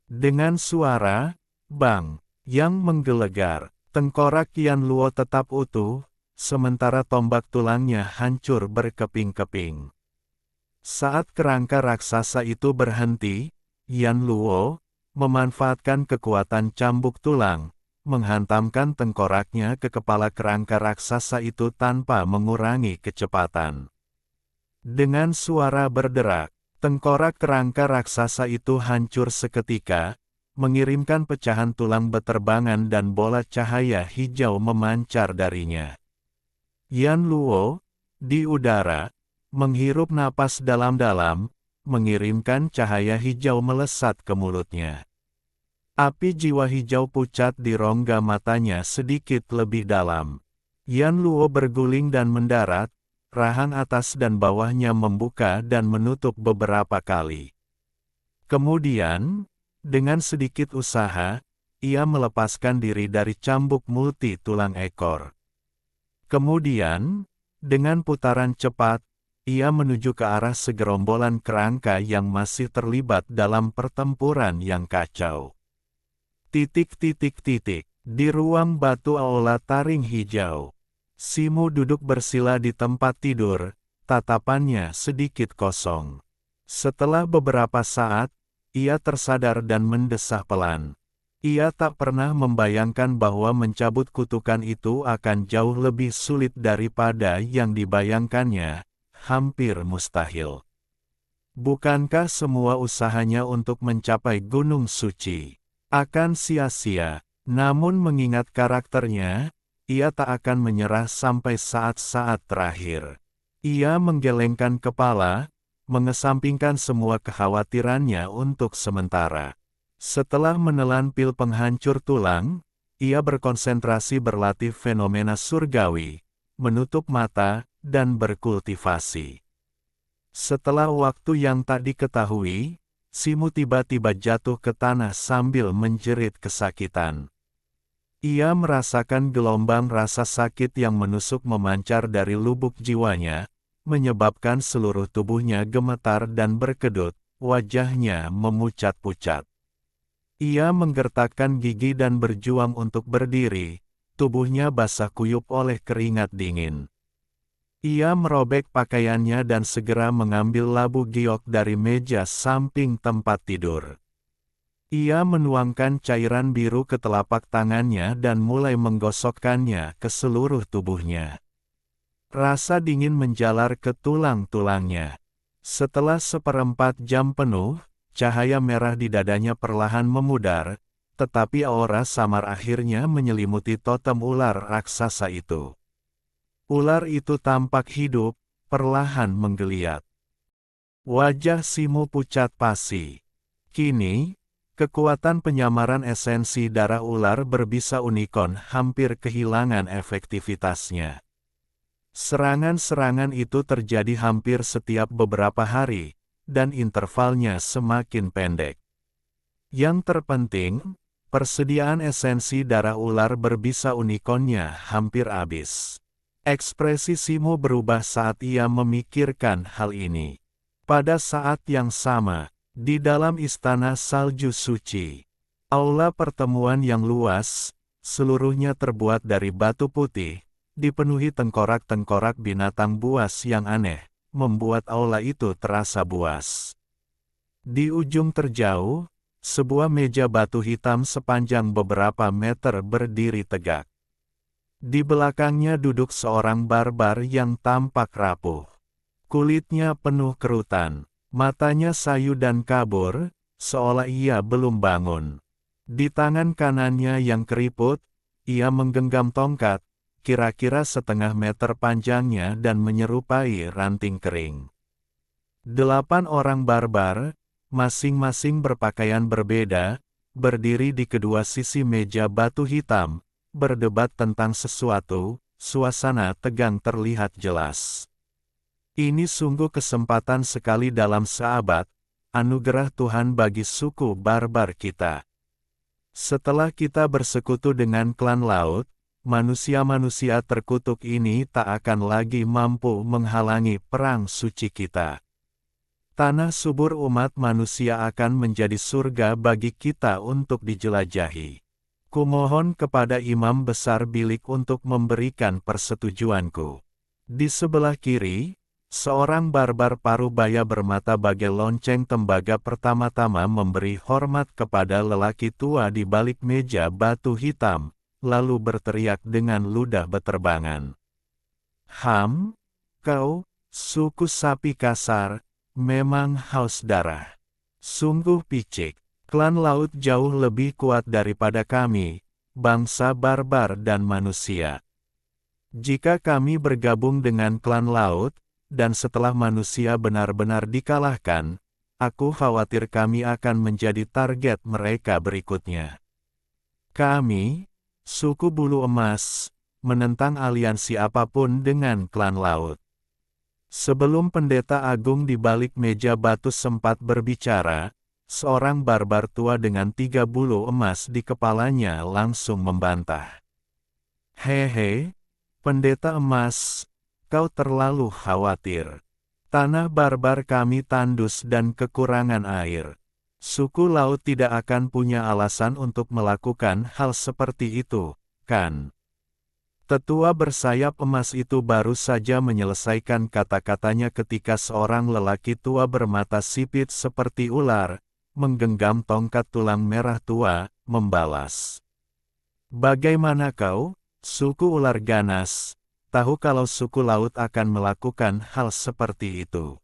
Dengan suara, bang, yang menggelegar, tengkorak Yan Luo tetap utuh, sementara tombak tulangnya hancur berkeping-keping. Saat kerangka raksasa itu berhenti, Yan Luo memanfaatkan kekuatan cambuk tulang, menghantamkan tengkoraknya ke kepala kerangka raksasa itu tanpa mengurangi kecepatan. Dengan suara berderak, tengkorak kerangka raksasa itu hancur seketika, mengirimkan pecahan tulang beterbangan dan bola cahaya hijau memancar darinya. Yan Luo, di udara, menghirup napas dalam-dalam, mengirimkan cahaya hijau melesat ke mulutnya. Api jiwa hijau pucat di rongga matanya sedikit lebih dalam. Yan Luo berguling dan mendarat, rahang atas dan bawahnya membuka dan menutup beberapa kali. Kemudian, dengan sedikit usaha, ia melepaskan diri dari cambuk multi tulang ekor. Kemudian, dengan putaran cepat, ia menuju ke arah segerombolan kerangka yang masih terlibat dalam pertempuran yang kacau. Di ruang batu aula taring hijau, Simu duduk bersila di tempat tidur, tatapannya sedikit kosong. Setelah beberapa saat, ia tersadar dan mendesah pelan. Ia tak pernah membayangkan bahwa mencabut kutukan itu akan jauh lebih sulit daripada yang dibayangkannya, hampir mustahil. Bukankah semua usahanya untuk mencapai Gunung Suci akan sia-sia? Namun mengingat karakternya, ia tak akan menyerah sampai saat-saat terakhir. Ia menggelengkan kepala, mengesampingkan semua kekhawatirannya untuk sementara. Setelah menelan pil penghancur tulang, ia berkonsentrasi berlatih fenomena surgawi, menutup mata, dan berkultivasi. Setelah waktu yang tak diketahui, Simu tiba-tiba jatuh ke tanah sambil menjerit kesakitan. Ia merasakan gelombang rasa sakit yang menusuk memancar dari lubuk jiwanya, menyebabkan seluruh tubuhnya gemetar dan berkedut, wajahnya memucat-pucat. Ia menggertakkan gigi dan berjuang untuk berdiri, tubuhnya basah kuyup oleh keringat dingin. Ia merobek pakaiannya dan segera mengambil labu giok dari meja samping tempat tidur. Ia menuangkan cairan biru ke telapak tangannya dan mulai menggosokkannya ke seluruh tubuhnya. Rasa dingin menjalar ke tulang-tulangnya. Setelah 1/4 jam penuh, cahaya merah di dadanya perlahan memudar, tetapi aura samar akhirnya menyelimuti totem ular raksasa itu. Ular itu tampak hidup, perlahan menggeliat. Wajah Simu pucat pasi. Kini, kekuatan penyamaran esensi darah ular berbisa unicorn hampir kehilangan efektivitasnya. Serangan-serangan itu terjadi hampir setiap beberapa hari, dan intervalnya semakin pendek. Yang terpenting, persediaan esensi darah ular berbisa unicornnya hampir habis. Ekspresi Simu berubah saat ia memikirkan hal ini. Pada saat yang sama, di dalam istana salju suci, aula pertemuan yang luas, seluruhnya terbuat dari batu putih, dipenuhi tengkorak-tengkorak binatang buas yang aneh, membuat aula itu terasa buas. Di ujung terjauh, sebuah meja batu hitam sepanjang beberapa meter berdiri tegak. Di belakangnya duduk seorang barbar yang tampak rapuh. Kulitnya penuh kerutan, matanya sayu dan kabur, seolah ia belum bangun. Di tangan kanannya yang keriput, ia menggenggam tongkat, kira-kira 1/2 meter panjangnya dan menyerupai ranting kering. 8 orang barbar, masing-masing berpakaian berbeda, berdiri di kedua sisi meja batu hitam, berdebat tentang sesuatu. Suasana tegang terlihat jelas. Ini sungguh kesempatan sekali dalam seabad, anugerah Tuhan bagi suku barbar kita. Setelah kita bersekutu dengan klan laut, manusia-manusia terkutuk ini tak akan lagi mampu menghalangi perang suci kita. Tanah subur umat manusia akan menjadi surga bagi kita untuk dijelajahi. Kumohon kepada imam besar bilik untuk memberikan persetujuanku. Di sebelah kiri, seorang barbar parubaya bermata bagai lonceng tembaga pertama-tama memberi hormat kepada lelaki tua di balik meja batu hitam, lalu berteriak dengan ludah beterbangan. Kau, suku sapi kasar, memang haus darah. Sungguh picik. Klan laut jauh lebih kuat daripada kami, bangsa barbar dan manusia. Jika kami bergabung dengan klan laut, dan setelah manusia benar-benar dikalahkan, aku khawatir kami akan menjadi target mereka berikutnya. Kami, suku bulu emas, menentang aliansi apapun dengan klan laut. Sebelum pendeta agung di balik meja batu sempat berbicara, seorang barbar tua dengan 3 bulu emas di kepalanya langsung membantah. Hehe, pendeta emas, kau terlalu khawatir. Tanah barbar kami tandus dan kekurangan air. Suku laut tidak akan punya alasan untuk melakukan hal seperti itu, kan? Tetua bersayap emas itu baru saja menyelesaikan kata-katanya ketika seorang lelaki tua bermata sipit seperti ular, menggenggam tongkat tulang merah tua, membalas. Bagaimana kau, suku ular ganas, tahu kalau suku laut akan melakukan hal seperti itu?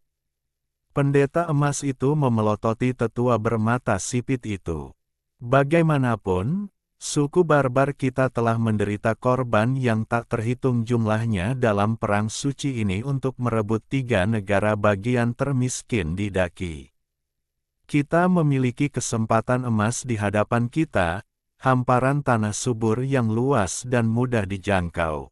Pendeta emas itu memelototi tetua bermata sipit itu. Bagaimanapun, suku barbar kita telah menderita korban yang tak terhitung jumlahnya dalam perang suci ini untuk merebut 3 negara bagian termiskin di Daki. Kita memiliki kesempatan emas di hadapan kita, hamparan tanah subur yang luas dan mudah dijangkau.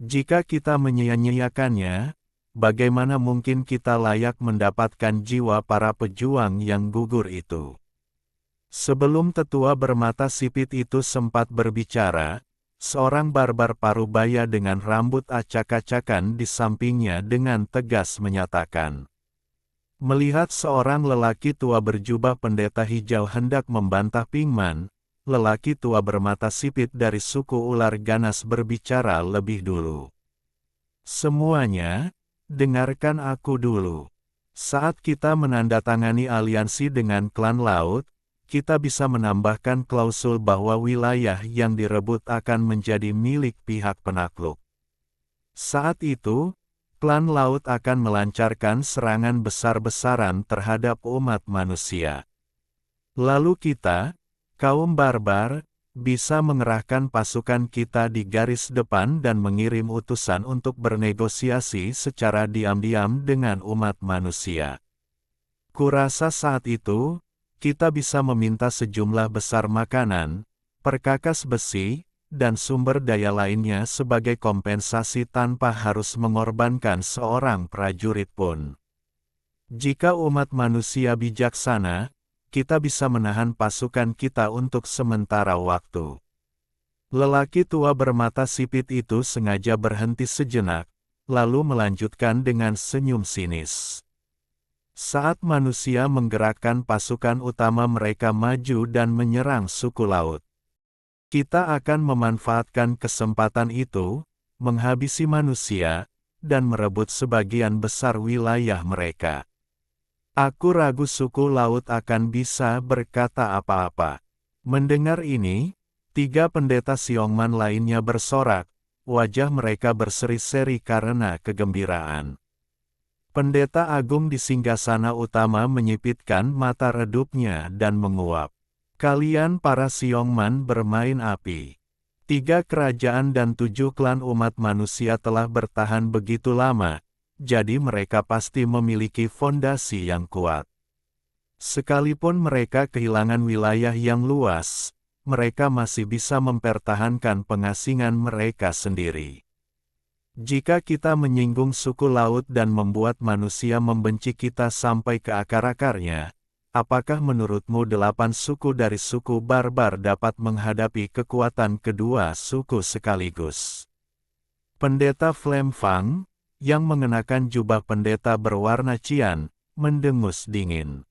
Jika kita menyia-nyiakannya, bagaimana mungkin kita layak mendapatkan jiwa para pejuang yang gugur itu? Sebelum tetua bermata sipit itu sempat berbicara, seorang barbar parubaya dengan rambut acak-acakan di sampingnya dengan tegas menyatakan. Melihat seorang lelaki tua berjubah pendeta hijau hendak membantah Pingman, lelaki tua bermata sipit dari suku ular ganas berbicara lebih dulu. Semuanya, dengarkan aku dulu. Saat kita menandatangani aliansi dengan klan laut, kita bisa menambahkan klausul bahwa wilayah yang direbut akan menjadi milik pihak penakluk. Saat itu, klan laut akan melancarkan serangan besar-besaran terhadap umat manusia. Lalu kita, kaum barbar, bisa mengerahkan pasukan kita di garis depan dan mengirim utusan untuk bernegosiasi secara diam-diam dengan umat manusia. Kurasa saat itu, kita bisa meminta sejumlah besar makanan, perkakas besi, dan sumber daya lainnya sebagai kompensasi tanpa harus mengorbankan seorang prajurit pun. Jika umat manusia bijaksana, kita bisa menahan pasukan kita untuk sementara waktu. Lelaki tua bermata sipit itu sengaja berhenti sejenak, lalu melanjutkan dengan senyum sinis. Saat manusia menggerakkan pasukan utama mereka maju dan menyerang suku laut, kita akan memanfaatkan kesempatan itu, menghabisi manusia, dan merebut sebagian besar wilayah mereka. Aku ragu suku laut akan bisa berkata apa-apa. Mendengar ini, 3 pendeta Siongman lainnya bersorak, wajah mereka berseri-seri karena kegembiraan. Pendeta agung di singgasana utama menyipitkan mata redupnya dan menguap. Kalian para Siongman bermain api. 3 kerajaan dan 7 klan umat manusia telah bertahan begitu lama, jadi mereka pasti memiliki fondasi yang kuat. Sekalipun mereka kehilangan wilayah yang luas, mereka masih bisa mempertahankan pengasingan mereka sendiri. Jika kita menyinggung suku laut dan membuat manusia membenci kita sampai ke akar-akarnya, apakah menurutmu 8 suku dari suku barbar dapat menghadapi kekuatan kedua suku sekaligus? Pendeta Flem Fang, yang mengenakan jubah pendeta berwarna cian, mendengus dingin.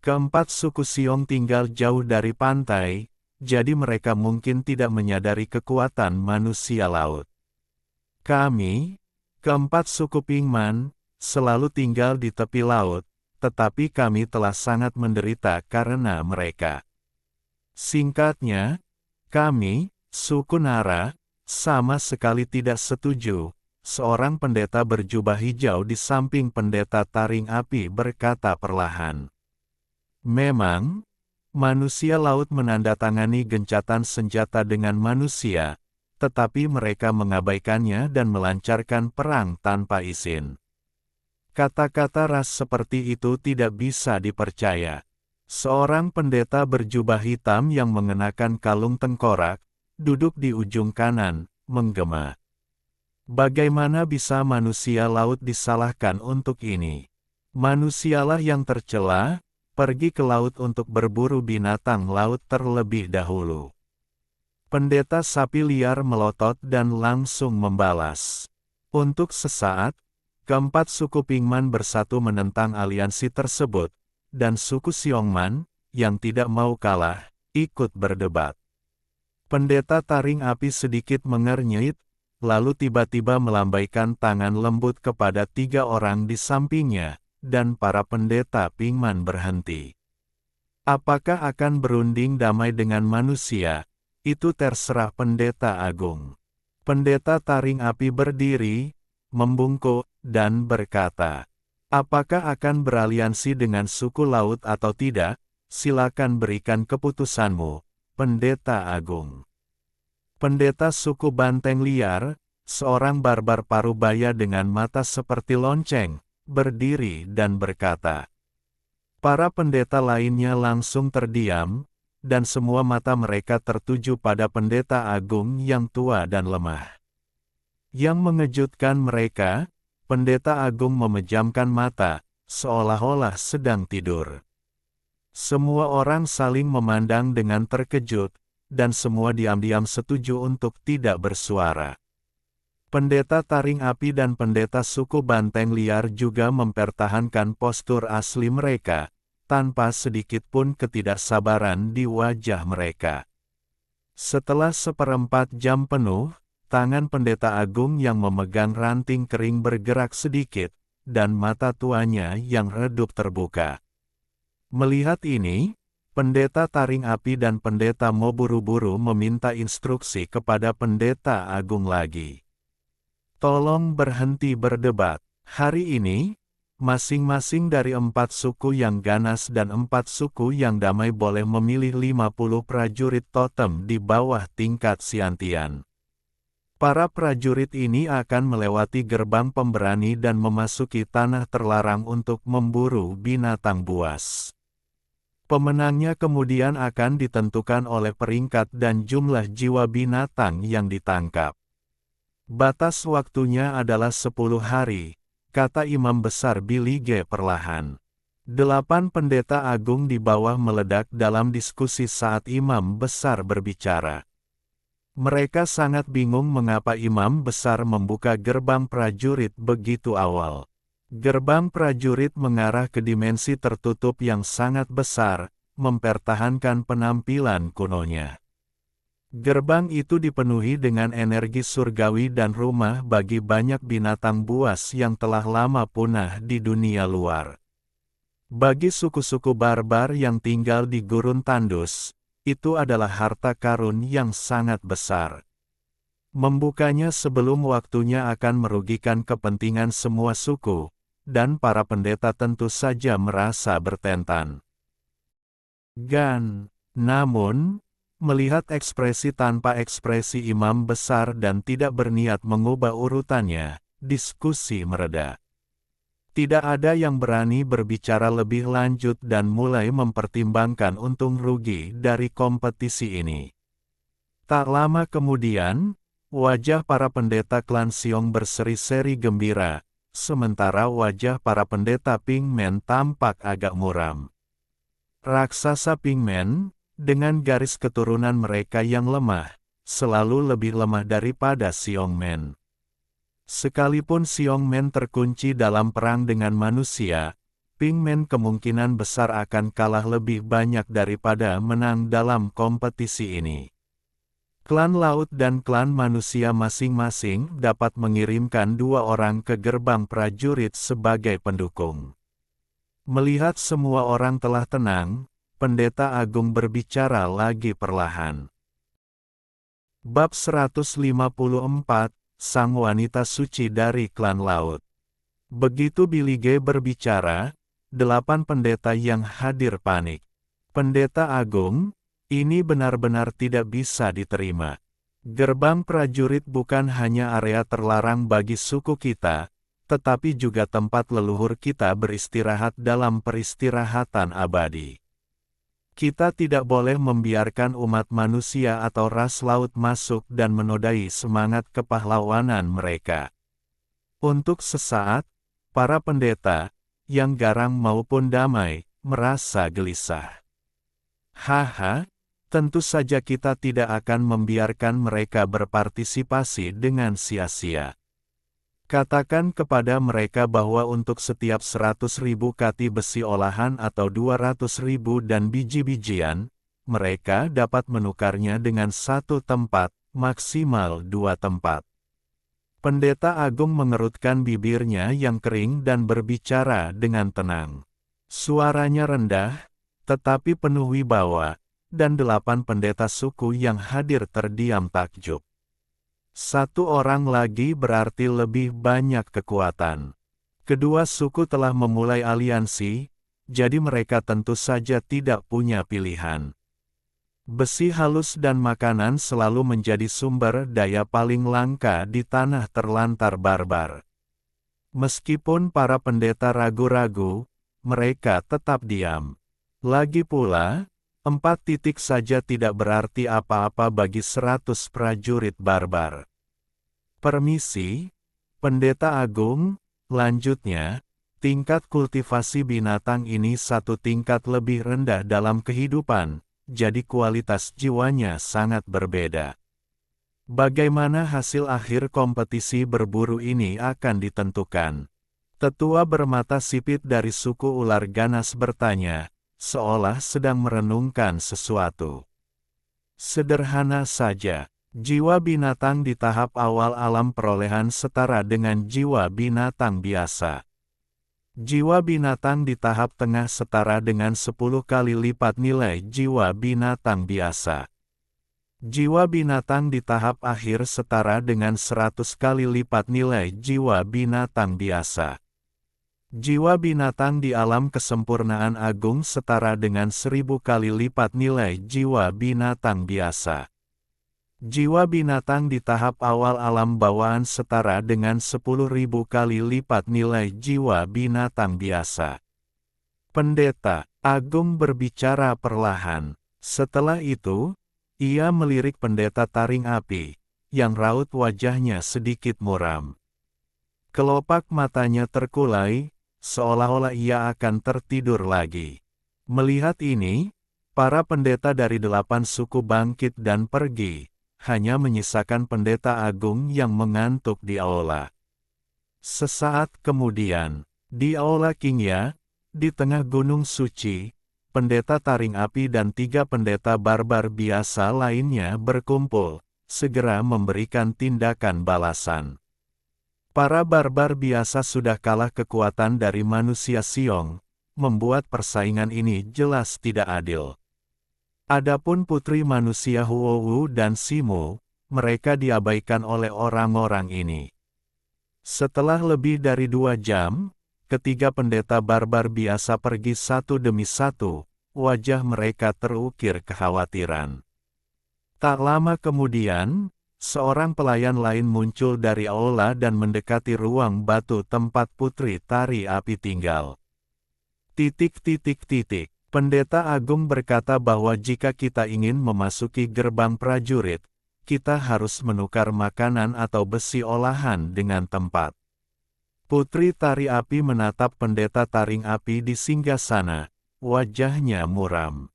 Keempat suku Siong tinggal jauh dari pantai, jadi mereka mungkin tidak menyadari kekuatan manusia laut. Kami, keempat suku Pingman, selalu tinggal di tepi laut, tetapi kami telah sangat menderita karena mereka. Singkatnya, kami, suku Nara, sama sekali tidak setuju. Seorang pendeta berjubah hijau di samping pendeta taring api berkata perlahan. Memang, manusia laut menandatangani gencatan senjata dengan manusia, tetapi mereka mengabaikannya dan melancarkan perang tanpa izin. Kata-kata ras seperti itu tidak bisa dipercaya. Seorang pendeta berjubah hitam yang mengenakan kalung tengkorak, duduk di ujung kanan, menggema. Bagaimana bisa manusia laut disalahkan untuk ini? Manusialah yang tercela, pergi ke laut untuk berburu binatang laut terlebih dahulu. Pendeta sapi liar melotot dan langsung membalas. Untuk sesaat, keempat suku Pingman bersatu menentang aliansi tersebut, dan suku Siongman, yang tidak mau kalah, ikut berdebat. Pendeta taring api sedikit mengernyit, lalu tiba-tiba melambaikan tangan lembut kepada 3 orang di sampingnya, dan para pendeta Pingman berhenti. Apakah akan berunding damai dengan manusia? Itu terserah pendeta agung. Pendeta taring api berdiri, membungkuk, dan berkata, apakah akan beraliansi dengan suku laut atau tidak? Silakan berikan keputusanmu, pendeta agung. Pendeta suku Banteng Liar, seorang barbar parubaya dengan mata seperti lonceng, berdiri dan berkata. Para pendeta lainnya langsung terdiam, dan semua mata mereka tertuju pada pendeta agung yang tua dan lemah. Yang mengejutkan mereka, pendeta agung memejamkan mata, seolah-olah sedang tidur. Semua orang saling memandang dengan terkejut, dan semua diam-diam setuju untuk tidak bersuara. Pendeta taring api dan pendeta suku Banteng Liar juga mempertahankan postur asli mereka, tanpa sedikit pun ketidaksabaran di wajah mereka. Setelah 1/4 jam penuh, tangan pendeta agung yang memegang ranting kering bergerak sedikit, dan mata tuanya yang redup terbuka. Melihat ini, pendeta taring api dan pendeta Mo buru-buru meminta instruksi kepada pendeta agung lagi. Tolong berhenti berdebat. Hari ini, masing-masing dari 4 suku yang ganas dan 4 suku yang damai boleh memilih 50 prajurit totem di bawah tingkat Siantian. Para prajurit ini akan melewati gerbang pemberani dan memasuki tanah terlarang untuk memburu binatang buas. Pemenangnya kemudian akan ditentukan oleh peringkat dan jumlah jiwa binatang yang ditangkap. Batas waktunya adalah 10 hari, kata Imam Besar Billy G. perlahan. 8 pendeta agung di bawah meledak dalam diskusi saat Imam Besar berbicara. Mereka sangat bingung mengapa Imam Besar membuka gerbang prajurit begitu awal. Gerbang prajurit mengarah ke dimensi tertutup yang sangat besar, mempertahankan penampilan kunonya. Gerbang itu dipenuhi dengan energi surgawi dan rumah bagi banyak binatang buas yang telah lama punah di dunia luar. Bagi suku-suku barbar yang tinggal di gurun tandus, itu adalah harta karun yang sangat besar. Membukanya sebelum waktunya akan merugikan kepentingan semua suku, dan para pendeta tentu saja merasa bertentan. Namun, melihat ekspresi tanpa ekspresi Imam Besar dan tidak berniat mengubah urutannya, diskusi mereda. Tidak ada yang berani berbicara lebih lanjut dan mulai mempertimbangkan untung rugi dari kompetisi ini. Tak lama kemudian, wajah para pendeta klan Siong berseri-seri gembira, sementara wajah para pendeta Pingmen tampak agak muram. Raksasa Pingmen, dengan garis keturunan mereka yang lemah, selalu lebih lemah daripada Siongmen. Sekalipun Siongmen terkunci dalam perang dengan manusia, Pingmen kemungkinan besar akan kalah lebih banyak daripada menang dalam kompetisi ini. Klan laut dan klan manusia masing-masing dapat mengirimkan 2 orang ke gerbang prajurit sebagai pendukung. Melihat semua orang telah tenang, Pendeta Agung berbicara lagi perlahan. Bab 154, Sang Wanita Suci dari Klan Laut. Begitu Billy G berbicara, 8 pendeta yang hadir panik. Pendeta Agung, ini benar-benar tidak bisa diterima. Gerbang prajurit bukan hanya area terlarang bagi suku kita, tetapi juga tempat leluhur kita beristirahat dalam peristirahatan abadi. Kita tidak boleh membiarkan umat manusia atau ras laut masuk dan menodai semangat kepahlawanan mereka. Untuk sesaat, para pendeta, yang garang maupun damai, merasa gelisah. Haha, tentu saja kita tidak akan membiarkan mereka berpartisipasi dengan sia-sia. Katakan kepada mereka bahwa untuk setiap 100.000 kati besi olahan atau 200.000 dan biji-bijian, mereka dapat menukarnya dengan 1 tempat, maksimal 2 tempat. Pendeta Agung mengerutkan bibirnya yang kering dan berbicara dengan tenang. Suaranya rendah, tetapi penuh wibawa, dan 8 pendeta suku yang hadir terdiam takjub. 1 orang lagi berarti lebih banyak kekuatan. Kedua suku telah memulai aliansi, jadi mereka tentu saja tidak punya pilihan. Besi halus dan makanan selalu menjadi sumber daya paling langka di tanah terlantar barbar. Meskipun para pendeta ragu-ragu, mereka tetap diam. Lagi pula, 4 titik saja tidak berarti apa-apa bagi 100 prajurit barbar. Permisi, Pendeta Agung, lanjutnya, tingkat kultivasi binatang ini 1 tingkat lebih rendah dalam kehidupan, jadi kualitas jiwanya sangat berbeda. Bagaimana hasil akhir kompetisi berburu ini akan ditentukan? Tetua bermata sipit dari suku ular ganas bertanya, seolah sedang merenungkan sesuatu. Sederhana saja, jiwa binatang di tahap awal alam perolehan setara dengan jiwa binatang biasa. Jiwa binatang di tahap tengah setara dengan 10 kali lipat nilai jiwa binatang biasa. Jiwa binatang di tahap akhir setara dengan 100 kali lipat nilai jiwa binatang biasa. Jiwa binatang di alam kesempurnaan agung setara dengan 1000 kali lipat nilai jiwa binatang biasa. Jiwa binatang di tahap awal alam bawaan setara dengan 10.000 kali lipat nilai jiwa binatang biasa. Pendeta Agung berbicara perlahan. Setelah itu, ia melirik pendeta taring api, yang raut wajahnya sedikit muram. Kelopak matanya terkulai, seolah-olah ia akan tertidur lagi. Melihat ini, para pendeta dari 8 suku bangkit dan pergi, hanya menyisakan pendeta agung yang mengantuk di aula. Sesaat kemudian, di aula Qingya, di tengah gunung suci, pendeta taring api dan 3 pendeta barbar biasa lainnya berkumpul, segera memberikan tindakan balasan. Para barbar biasa sudah kalah kekuatan dari manusia Siong, membuat persaingan ini jelas tidak adil. Adapun putri manusia Huowu dan Simu, mereka diabaikan oleh orang-orang ini. Setelah lebih dari 2 jam, ketiga pendeta barbar biasa pergi satu demi satu, wajah mereka terukir kekhawatiran. Tak lama kemudian, seorang pelayan lain muncul dari aula dan mendekati ruang batu tempat Putri Tari Api tinggal. Pendeta Agung berkata bahwa jika kita ingin memasuki gerbang prajurit, kita harus menukar makanan atau besi olahan dengan tempat. Putri Tari Api menatap pendeta taring api di singgasana, wajahnya muram.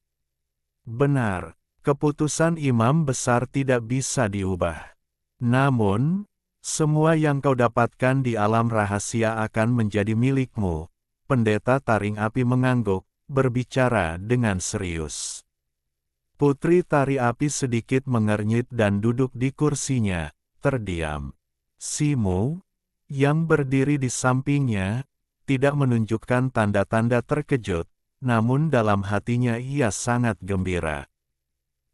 Benar, keputusan imam besar tidak bisa diubah. Namun, semua yang kau dapatkan di alam rahasia akan menjadi milikmu. Pendeta taring api mengangguk, berbicara dengan serius. Putri Tari Api sedikit mengernyit dan duduk di kursinya, terdiam. Simu, yang berdiri di sampingnya, tidak menunjukkan tanda-tanda terkejut, namun dalam hatinya ia sangat gembira.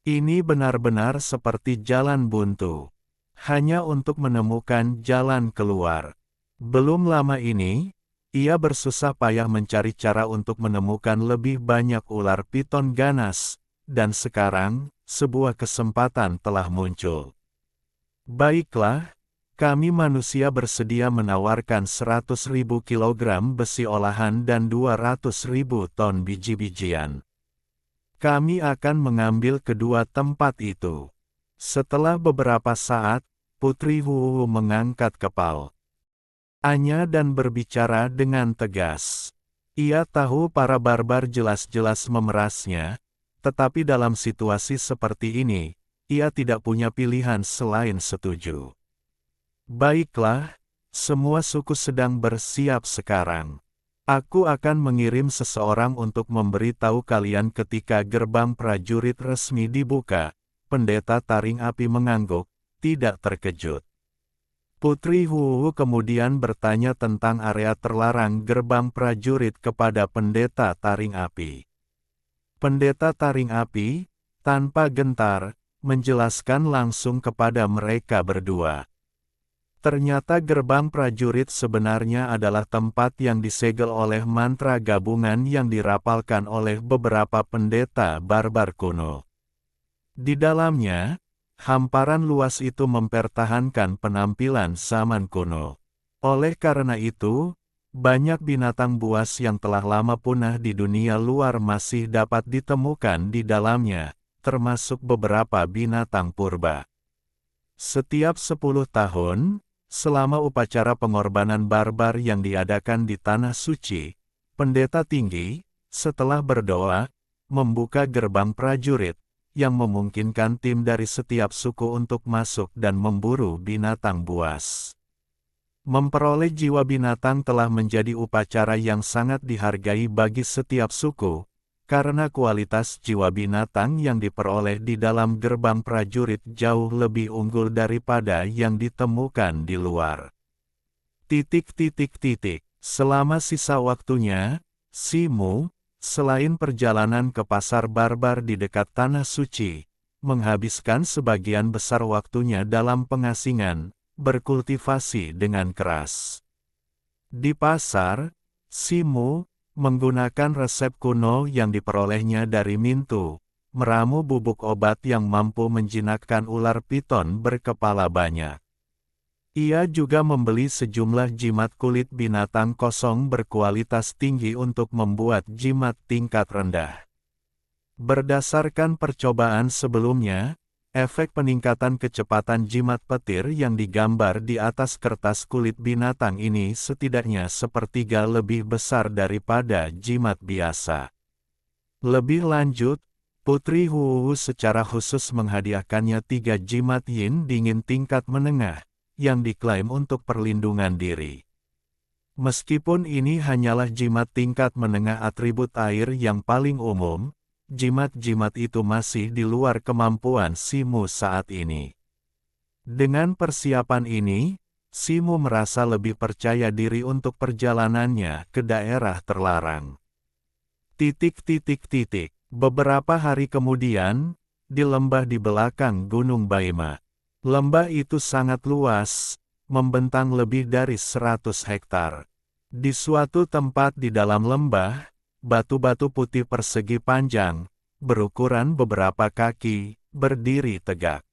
Ini benar-benar seperti jalan buntu. Hanya untuk menemukan jalan keluar. Belum lama ini, ia bersusah payah mencari cara untuk menemukan lebih banyak ular piton ganas, dan sekarang, sebuah kesempatan telah muncul. Baiklah, kami manusia bersedia menawarkan 100.000 kilogram besi olahan dan 200.000 ton biji-bijian. Kami akan mengambil kedua tempat itu. Setelah beberapa saat, Putri Wu mengangkat kepala Anya dan berbicara dengan tegas. Ia tahu para barbar jelas-jelas memerasnya, tetapi dalam situasi seperti ini, ia tidak punya pilihan selain setuju. Baiklah, semua suku sedang bersiap sekarang. Aku akan mengirim seseorang untuk memberitahu kalian ketika gerbang prajurit resmi dibuka. Pendeta taring api mengangguk, tidak terkejut. Putri Wu kemudian bertanya tentang area terlarang gerbang prajurit kepada pendeta taring api. Pendeta taring api, tanpa gentar, menjelaskan langsung kepada mereka berdua. Ternyata gerbang prajurit sebenarnya adalah tempat yang disegel oleh mantra gabungan yang dirapalkan oleh beberapa pendeta barbar kuno. Di dalamnya, hamparan luas itu mempertahankan penampilan zaman kuno. Oleh karena itu, banyak binatang buas yang telah lama punah di dunia luar masih dapat ditemukan di dalamnya, termasuk beberapa binatang purba. Setiap 10 tahun, selama upacara pengorbanan barbar yang diadakan di Tanah Suci, pendeta tinggi, setelah berdoa, membuka gerbang prajurit, yang memungkinkan tim dari setiap suku untuk masuk dan memburu binatang buas. Memperoleh jiwa binatang telah menjadi upacara yang sangat dihargai bagi setiap suku, karena kualitas jiwa binatang yang diperoleh di dalam gerbang prajurit jauh lebih unggul daripada yang ditemukan di luar. Selama sisa waktunya, Simu, selain perjalanan ke pasar barbar di dekat Tanah Suci, menghabiskan sebagian besar waktunya dalam pengasingan, berkultivasi dengan keras. Di pasar, Simu menggunakan resep kuno yang diperolehnya dari Mintu, meramu bubuk obat yang mampu menjinakkan ular piton berkepala banyak. Ia juga membeli sejumlah jimat kulit binatang kosong berkualitas tinggi untuk membuat jimat tingkat rendah. Berdasarkan percobaan sebelumnya, efek peningkatan kecepatan jimat petir yang digambar di atas kertas kulit binatang ini setidaknya sepertiga lebih besar daripada jimat biasa. Lebih lanjut, Putri Wu secara khusus menghadiahkannya 3 jimat yin dingin tingkat menengah, yang diklaim untuk perlindungan diri. Meskipun ini hanyalah jimat tingkat menengah atribut air yang paling umum, jimat-jimat itu masih di luar kemampuan Simu saat ini. Dengan persiapan ini, Simu merasa lebih percaya diri untuk perjalanannya ke daerah terlarang. Beberapa hari kemudian, di lembah di belakang Gunung Baima. Lembah itu sangat luas, membentang lebih dari 100 hektar. Di suatu tempat di dalam lembah, batu-batu putih persegi panjang, berukuran beberapa kaki, berdiri tegak.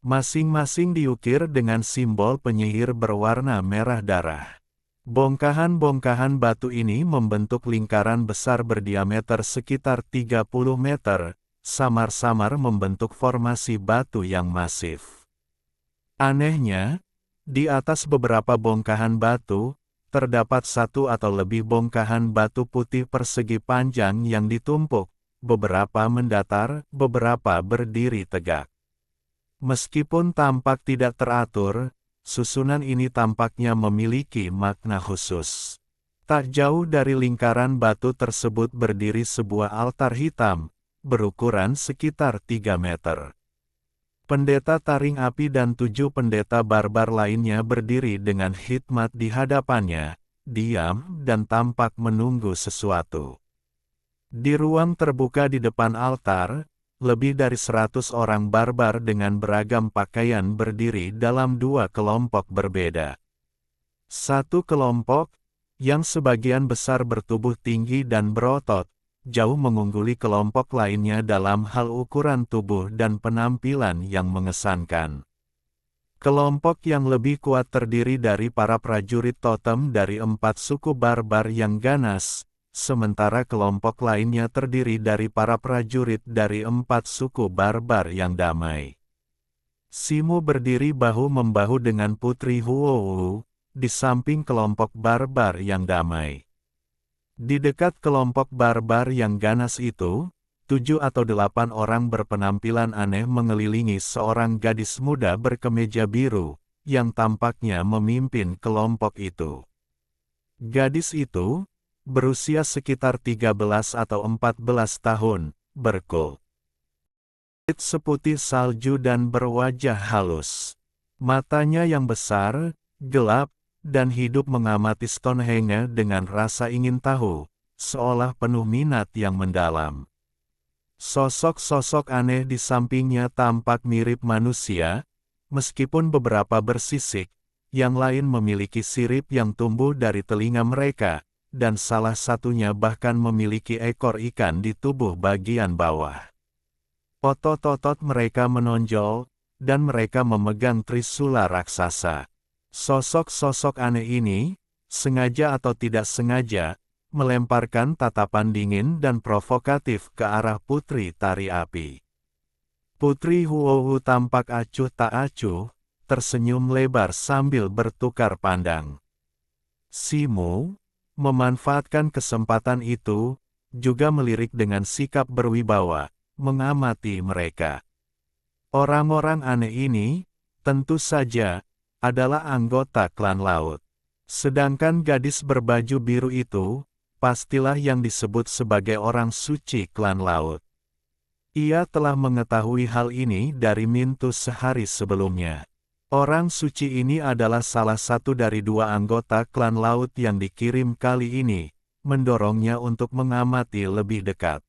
Masing-masing diukir dengan simbol penyihir berwarna merah darah. Bongkahan-bongkahan batu ini membentuk lingkaran besar berdiameter sekitar 30 meter, samar-samar membentuk formasi batu yang masif. Anehnya, di atas beberapa bongkahan batu, terdapat satu atau lebih bongkahan batu putih persegi panjang yang ditumpuk, beberapa mendatar, beberapa berdiri tegak. Meskipun tampak tidak teratur, susunan ini tampaknya memiliki makna khusus. Tak jauh dari lingkaran batu tersebut berdiri sebuah altar hitam, berukuran sekitar 3 meter. Pendeta taring api dan 7 pendeta barbar lainnya berdiri dengan hikmat di hadapannya, diam dan tampak menunggu sesuatu. Di ruang terbuka di depan altar, lebih dari 100 orang barbar dengan beragam pakaian berdiri dalam 2 kelompok berbeda. Satu kelompok, yang sebagian besar bertubuh tinggi dan berotot, jauh mengungguli kelompok lainnya dalam hal ukuran tubuh dan penampilan yang mengesankan. Kelompok yang lebih kuat terdiri dari para prajurit totem dari 4 suku barbar yang ganas, sementara kelompok lainnya terdiri dari para prajurit dari 4 suku barbar yang damai. Simu berdiri bahu-membahu dengan Putri Huowu, di samping kelompok barbar yang damai. Di dekat kelompok barbar yang ganas itu, 7 atau 8 orang berpenampilan aneh mengelilingi seorang gadis muda berkemeja biru, yang tampaknya memimpin kelompok itu. Gadis itu, berusia sekitar 13 atau 14 tahun, berkulit seputih salju dan berwajah halus. Matanya yang besar, gelap, dan hidup mengamati Stonehenge dengan rasa ingin tahu, seolah penuh minat yang mendalam. Sosok-sosok aneh di sampingnya tampak mirip manusia, meskipun beberapa bersisik, yang lain memiliki sirip yang tumbuh dari telinga mereka, dan salah satunya bahkan memiliki ekor ikan di tubuh bagian bawah. Otot-otot mereka menonjol, dan mereka memegang trisula raksasa. Sosok-sosok aneh ini, sengaja atau tidak sengaja, melemparkan tatapan dingin dan provokatif ke arah Putri Tari Api. Putri Huowu tampak acuh tak acuh, tersenyum lebar sambil bertukar pandang. Simu memanfaatkan kesempatan itu, juga melirik dengan sikap berwibawa, mengamati mereka. Orang-orang aneh ini, tentu saja, adalah anggota klan laut. Sedangkan gadis berbaju biru itu, pastilah yang disebut sebagai orang suci klan laut. Ia telah mengetahui hal ini dari Mintus sehari sebelumnya. Orang suci ini adalah salah satu dari 2 anggota klan laut yang dikirim kali ini, mendorongnya untuk mengamati lebih dekat.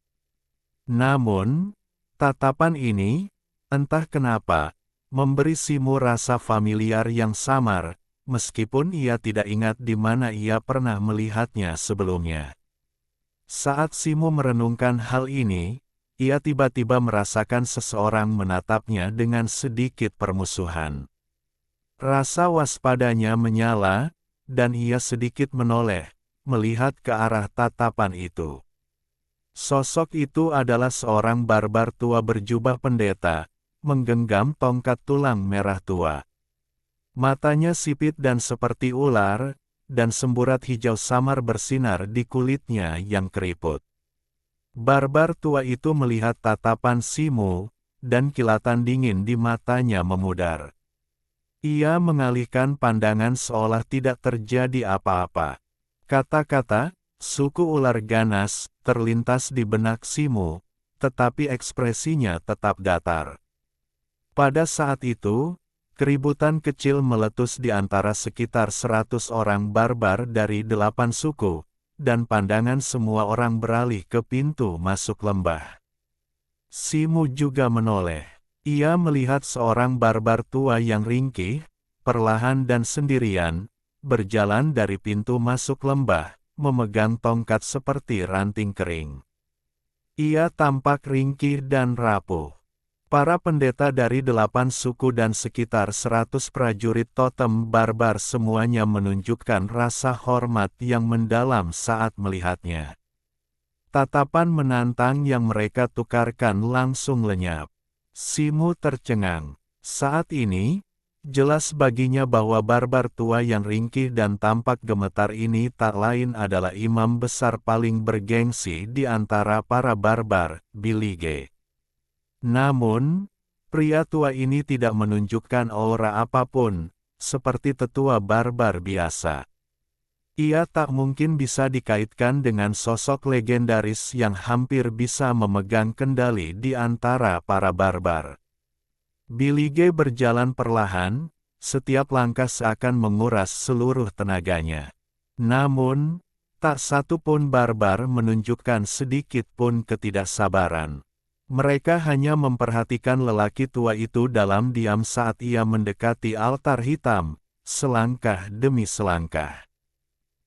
Namun, tatapan ini, entah kenapa, memberi Simu rasa familiar yang samar, meskipun ia tidak ingat di mana ia pernah melihatnya sebelumnya. Saat Simu merenungkan hal ini, ia tiba-tiba merasakan seseorang menatapnya dengan sedikit permusuhan. Rasa waspadanya menyala, dan ia sedikit menoleh, melihat ke arah tatapan itu. Sosok itu adalah seorang barbar tua berjubah pendeta, menggenggam tongkat tulang merah tua. Matanya sipit dan seperti ular, dan semburat hijau samar bersinar di kulitnya yang keriput. Barbar tua itu melihat tatapan Simu, dan kilatan dingin di matanya memudar. Ia mengalihkan pandangan seolah tidak terjadi apa-apa. Kata-kata, suku ular ganas, terlintas di benak Simu, tetapi ekspresinya tetap datar. Pada saat itu, keributan kecil meletus di antara sekitar 100 orang barbar dari 8 suku, dan pandangan semua orang beralih ke pintu masuk lembah. Simu juga menoleh. Ia melihat seorang barbar tua yang ringkih, perlahan dan sendirian, berjalan dari pintu masuk lembah, memegang tongkat seperti ranting kering. Ia tampak ringkih dan rapuh. Para pendeta dari 8 suku dan sekitar 100 prajurit totem barbar semuanya menunjukkan rasa hormat yang mendalam saat melihatnya. Tatapan menantang yang mereka tukarkan langsung lenyap. Simu tercengang. Saat ini, jelas baginya bahwa barbar tua yang ringkih dan tampak gemetar ini tak lain adalah imam besar paling bergengsi di antara para barbar, Bilige. Namun, pria tua ini tidak menunjukkan aura apapun, seperti tetua barbar biasa. Ia tak mungkin bisa dikaitkan dengan sosok legendaris yang hampir bisa memegang kendali di antara para barbar. Bilige berjalan perlahan, setiap langkah seakan menguras seluruh tenaganya. Namun, tak satu pun barbar menunjukkan sedikit pun ketidaksabaran. Mereka hanya memperhatikan lelaki tua itu dalam diam saat ia mendekati altar hitam, selangkah demi selangkah.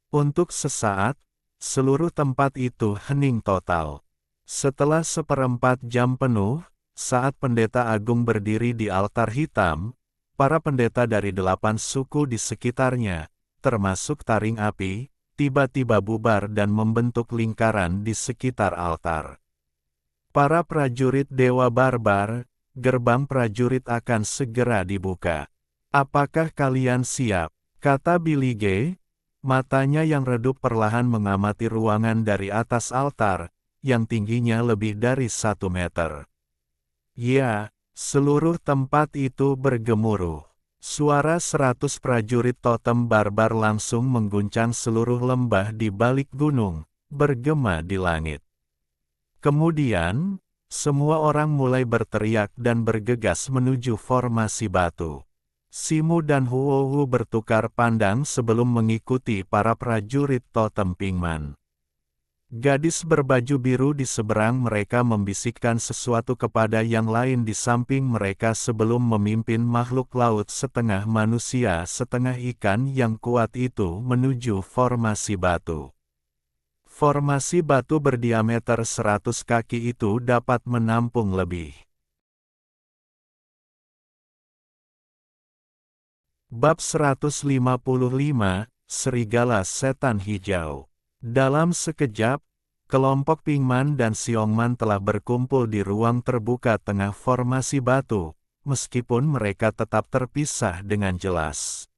Untuk sesaat, seluruh tempat itu hening total. Setelah 1/4 jam penuh, saat pendeta agung berdiri di altar hitam, para pendeta dari 8 suku di sekitarnya, termasuk taring api, tiba-tiba bubar dan membentuk lingkaran di sekitar altar. Para prajurit dewa barbar, gerbang prajurit akan segera dibuka. Apakah kalian siap? Kata Bilige, matanya yang redup perlahan mengamati ruangan dari atas altar, yang tingginya lebih dari 1 meter. Ya, seluruh tempat itu bergemuruh. Suara 100 prajurit totem barbar langsung mengguncang seluruh lembah di balik gunung, bergema di langit. Kemudian, semua orang mulai berteriak dan bergegas menuju formasi batu. Simu dan Huohu bertukar pandang sebelum mengikuti para prajurit totem Pingman. Gadis berbaju biru di seberang mereka membisikkan sesuatu kepada yang lain di samping mereka sebelum memimpin makhluk laut setengah manusia setengah ikan yang kuat itu menuju formasi batu. Formasi batu berdiameter 100 kaki itu dapat menampung lebih. Bab 155, Serigala Setan Hijau. Dalam sekejap, kelompok Pingman dan Siongman telah berkumpul di ruang terbuka tengah formasi batu, meskipun mereka tetap terpisah dengan jelas.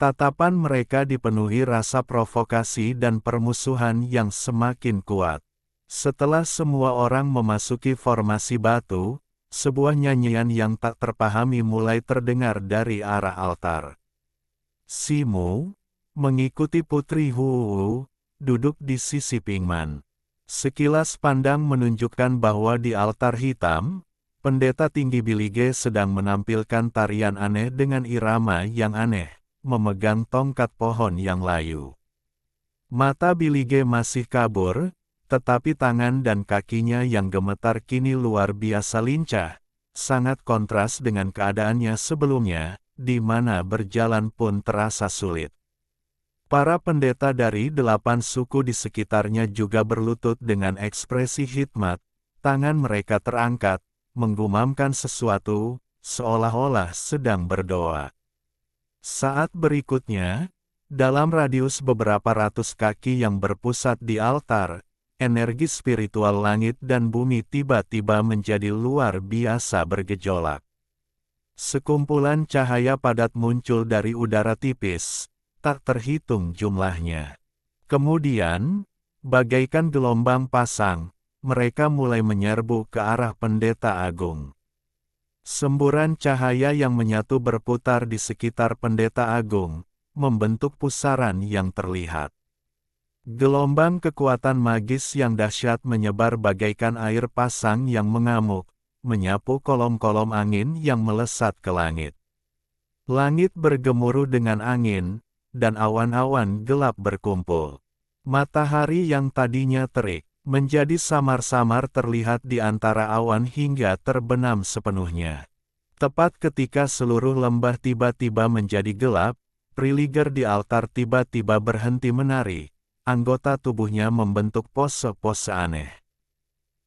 Tatapan mereka dipenuhi rasa provokasi dan permusuhan yang semakin kuat. Setelah semua orang memasuki formasi batu, sebuah nyanyian yang tak terpahami mulai terdengar dari arah altar. Simu, mengikuti Putri Huwu, duduk di sisi Pingman. Sekilas pandang menunjukkan bahwa di altar hitam, pendeta tinggi Bilige sedang menampilkan tarian aneh dengan irama yang aneh, memegang tongkat pohon yang layu. Mata Bilige masih kabur, tetapi tangan dan kakinya yang gemetar kini luar biasa lincah, sangat kontras dengan keadaannya sebelumnya, di mana berjalan pun terasa sulit. Para pendeta dari 8 suku di sekitarnya juga berlutut dengan ekspresi hikmat, tangan mereka terangkat, menggumamkan sesuatu, seolah-olah sedang berdoa. Saat berikutnya, dalam radius beberapa ratus kaki yang berpusat di altar, energi spiritual langit dan bumi tiba-tiba menjadi luar biasa bergejolak. Sekumpulan cahaya padat muncul dari udara tipis, tak terhitung jumlahnya. Kemudian, bagaikan gelombang pasang, mereka mulai menyerbu ke arah pendeta agung. Semburan cahaya yang menyatu berputar di sekitar pendeta agung, membentuk pusaran yang terlihat. Gelombang kekuatan magis yang dahsyat menyebar bagaikan air pasang yang mengamuk, menyapu kolom-kolom angin yang melesat ke langit. Langit bergemuruh dengan angin, dan awan-awan gelap berkumpul. Matahari yang tadinya terik, menjadi samar-samar terlihat di antara awan hingga terbenam sepenuhnya. Tepat ketika seluruh lembah tiba-tiba menjadi gelap, Priliger di altar tiba-tiba berhenti menari, anggota tubuhnya membentuk pose-pose aneh.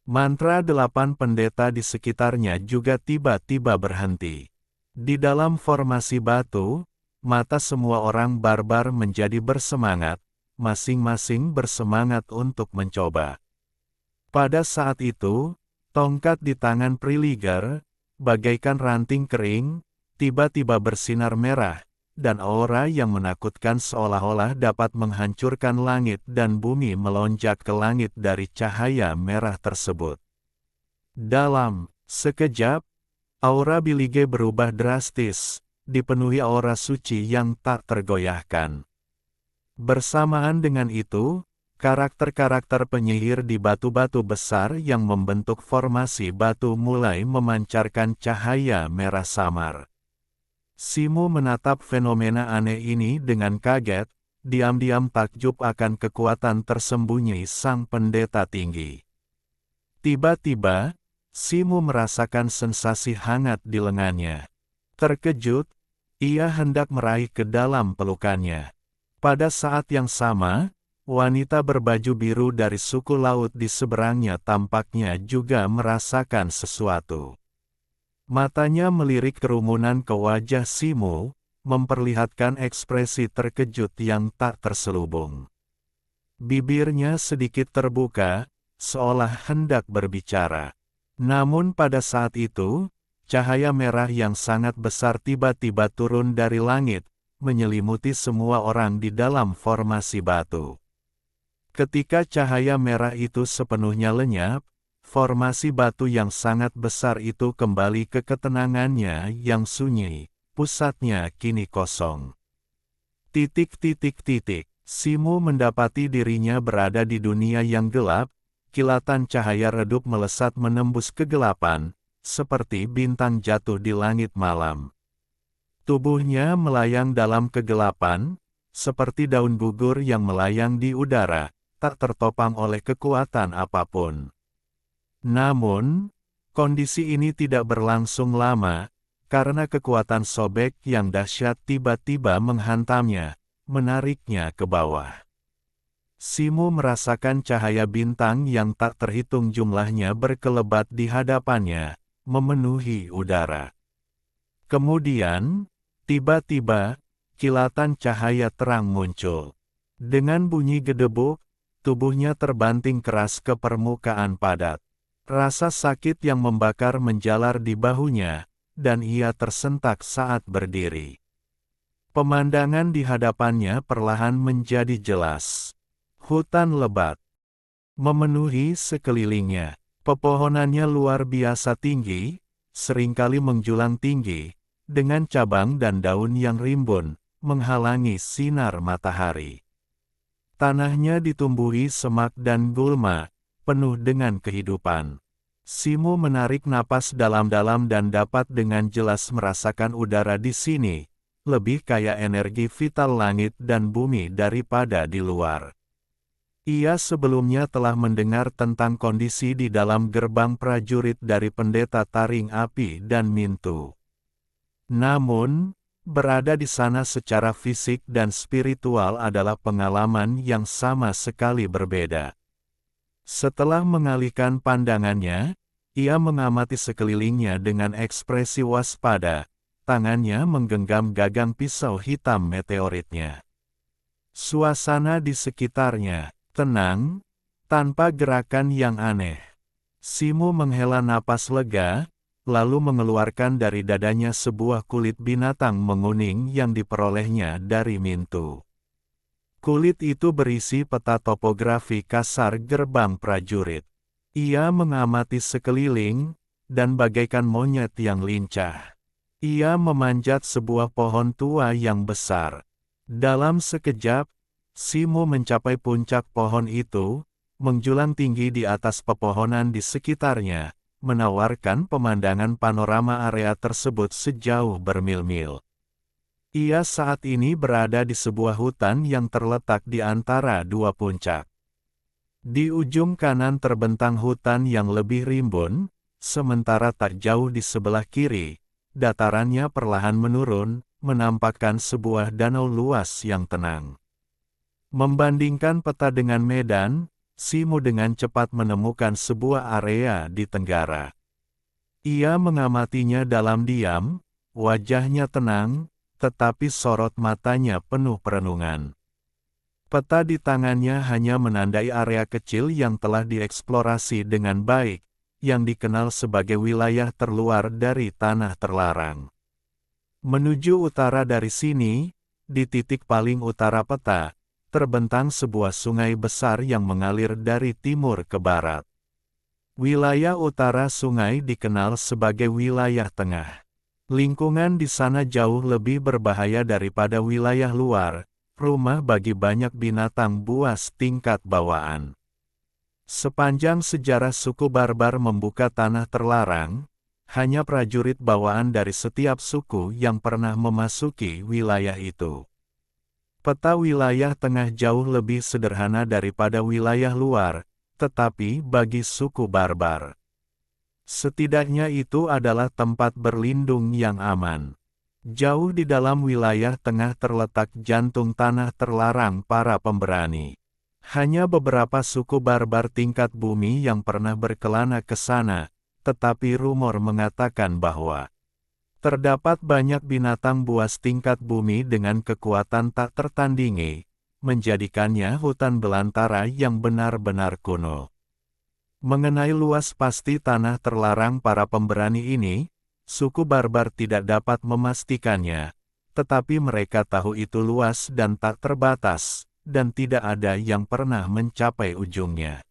Mantra 8 pendeta di sekitarnya juga tiba-tiba berhenti. Di dalam formasi batu, mata semua orang barbar menjadi bersemangat, masing-masing bersemangat untuk mencoba. Pada saat itu, tongkat di tangan Priliger, bagaikan ranting kering, tiba-tiba bersinar merah, dan aura yang menakutkan seolah-olah dapat menghancurkan langit dan bumi melonjak ke langit dari cahaya merah tersebut. Dalam sekejap, aura Bilige berubah drastis, dipenuhi aura suci yang tak tergoyahkan. Bersamaan dengan itu, karakter-karakter penyihir di batu-batu besar yang membentuk formasi batu mulai memancarkan cahaya merah samar. Simu menatap fenomena aneh ini dengan kaget, diam-diam takjub akan kekuatan tersembunyi sang pendeta tinggi. Tiba-tiba, Simu merasakan sensasi hangat di lengannya. Terkejut, ia hendak meraih ke dalam pelukannya. Pada saat yang sama, wanita berbaju biru dari suku laut di seberangnya tampaknya juga merasakan sesuatu. Matanya melirik kerumunan ke wajah Simu, memperlihatkan ekspresi terkejut yang tak terselubung. Bibirnya sedikit terbuka, seolah hendak berbicara. Namun pada saat itu, cahaya merah yang sangat besar tiba-tiba turun dari langit, menyelimuti semua orang di dalam formasi batu. Ketika cahaya merah itu sepenuhnya lenyap, formasi batu yang sangat besar itu kembali ke ketenangannya yang sunyi, pusatnya kini kosong. Simu mendapati dirinya berada di dunia yang gelap, kilatan cahaya redup melesat menembus kegelapan, seperti bintang jatuh di langit malam. Tubuhnya melayang dalam kegelapan, seperti daun gugur yang melayang di udara, tak tertopang oleh kekuatan apapun. Namun, kondisi ini tidak berlangsung lama, karena kekuatan sobek yang dahsyat tiba-tiba menghantamnya, menariknya ke bawah. Simu merasakan cahaya bintang yang tak terhitung jumlahnya berkelebat di hadapannya, memenuhi udara. Kemudian, tiba-tiba, kilatan cahaya terang muncul. Dengan bunyi gedebuk, tubuhnya terbanting keras ke permukaan padat. Rasa sakit yang membakar menjalar di bahunya, dan ia tersentak saat berdiri. Pemandangan di hadapannya perlahan menjadi jelas. Hutan lebat memenuhi sekelilingnya. Pepohonannya luar biasa tinggi, seringkali menjulang tinggi, dengan cabang dan daun yang rimbun, menghalangi sinar matahari. Tanahnya ditumbuhi semak dan gulma, penuh dengan kehidupan. Simu menarik napas dalam-dalam dan dapat dengan jelas merasakan udara di sini, lebih kaya energi vital langit dan bumi daripada di luar. Ia sebelumnya telah mendengar tentang kondisi di dalam gerbang prajurit dari pendeta Taring Api dan Mintu. Namun, berada di sana secara fisik dan spiritual adalah pengalaman yang sama sekali berbeda. Setelah mengalihkan pandangannya, ia mengamati sekelilingnya dengan ekspresi waspada, tangannya menggenggam gagang pisau hitam meteoritnya. Suasana di sekitarnya tenang, tanpa gerakan yang aneh. Simu menghela napas lega, lalu mengeluarkan dari dadanya sebuah kulit binatang menguning yang diperolehnya dari Mintu. Kulit itu berisi peta topografi kasar gerbang prajurit. Ia mengamati sekeliling, dan bagaikan monyet yang lincah. Ia memanjat sebuah pohon tua yang besar. Dalam sekejap, Simu mencapai puncak pohon itu, menjulang tinggi di atas pepohonan di sekitarnya, menawarkan pemandangan panorama area tersebut sejauh bermil-mil. Ia saat ini berada di sebuah hutan yang terletak di antara dua puncak. Di ujung kanan terbentang hutan yang lebih rimbun, sementara tak jauh di sebelah kiri, datarannya perlahan menurun, menampakkan sebuah danau luas yang tenang. Membandingkan peta dengan medan, Simu dengan cepat menemukan sebuah area di tenggara. Ia mengamatinya dalam diam, wajahnya tenang, tetapi sorot matanya penuh perenungan. Peta di tangannya hanya menandai area kecil yang telah dieksplorasi dengan baik, yang dikenal sebagai wilayah terluar dari tanah terlarang. Menuju utara dari sini, di titik paling utara peta, terbentang sebuah sungai besar yang mengalir dari timur ke barat. Wilayah utara sungai dikenal sebagai wilayah tengah. Lingkungan di sana jauh lebih berbahaya daripada wilayah luar, rumah bagi banyak binatang buas tingkat bawaan. Sepanjang sejarah suku barbar membuka tanah terlarang, hanya prajurit bawaan dari setiap suku yang pernah memasuki wilayah itu. Peta wilayah tengah jauh lebih sederhana daripada wilayah luar, tetapi bagi suku barbar, setidaknya itu adalah tempat berlindung yang aman. Jauh di dalam wilayah tengah terletak jantung tanah terlarang para pemberani. Hanya beberapa suku barbar tingkat bumi yang pernah berkelana ke sana, tetapi rumor mengatakan bahwa terdapat banyak binatang buas tingkat bumi dengan kekuatan tak tertandingi, menjadikannya hutan belantara yang benar-benar kuno. Mengenai luas pasti tanah terlarang para pemberani ini, suku barbar tidak dapat memastikannya, tetapi mereka tahu itu luas dan tak terbatas, dan tidak ada yang pernah mencapai ujungnya.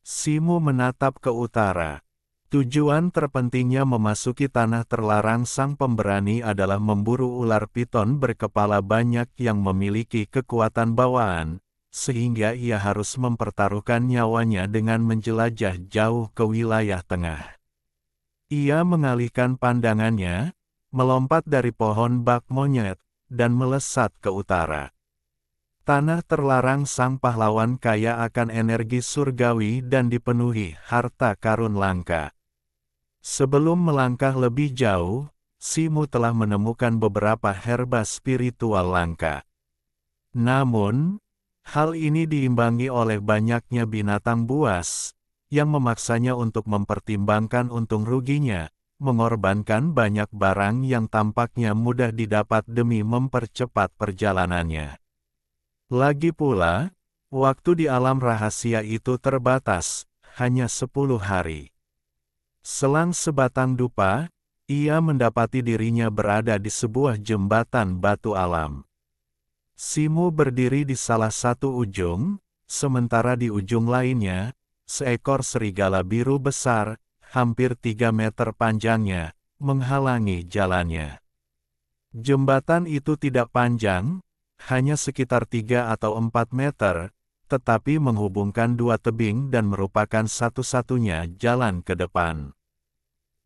Simu menatap ke utara. Tujuan terpentingnya memasuki tanah terlarang sang pemberani adalah memburu ular piton berkepala banyak yang memiliki kekuatan bawaan, sehingga ia harus mempertaruhkan nyawanya dengan menjelajah jauh ke wilayah tengah. Ia mengalihkan pandangannya, melompat dari pohon bak monyet, dan melesat ke utara. Tanah terlarang sang pahlawan kaya akan energi surgawi dan dipenuhi harta karun langka. Sebelum melangkah lebih jauh, Simu telah menemukan beberapa herba spiritual langka. Namun, hal ini diimbangi oleh banyaknya binatang buas, yang memaksanya untuk mempertimbangkan untung ruginya, mengorbankan banyak barang yang tampaknya mudah didapat demi mempercepat perjalanannya. Lagi pula, waktu di alam rahasia itu terbatas, hanya 10 hari. Selang sebatang dupa, ia mendapati dirinya berada di sebuah jembatan batu alam. Simu berdiri di salah satu ujung, sementara di ujung lainnya, seekor serigala biru besar, hampir 3 meter panjangnya, menghalangi jalannya. Jembatan itu tidak panjang, hanya sekitar 3 atau 4 meter, tetapi menghubungkan dua tebing dan merupakan satu-satunya jalan ke depan.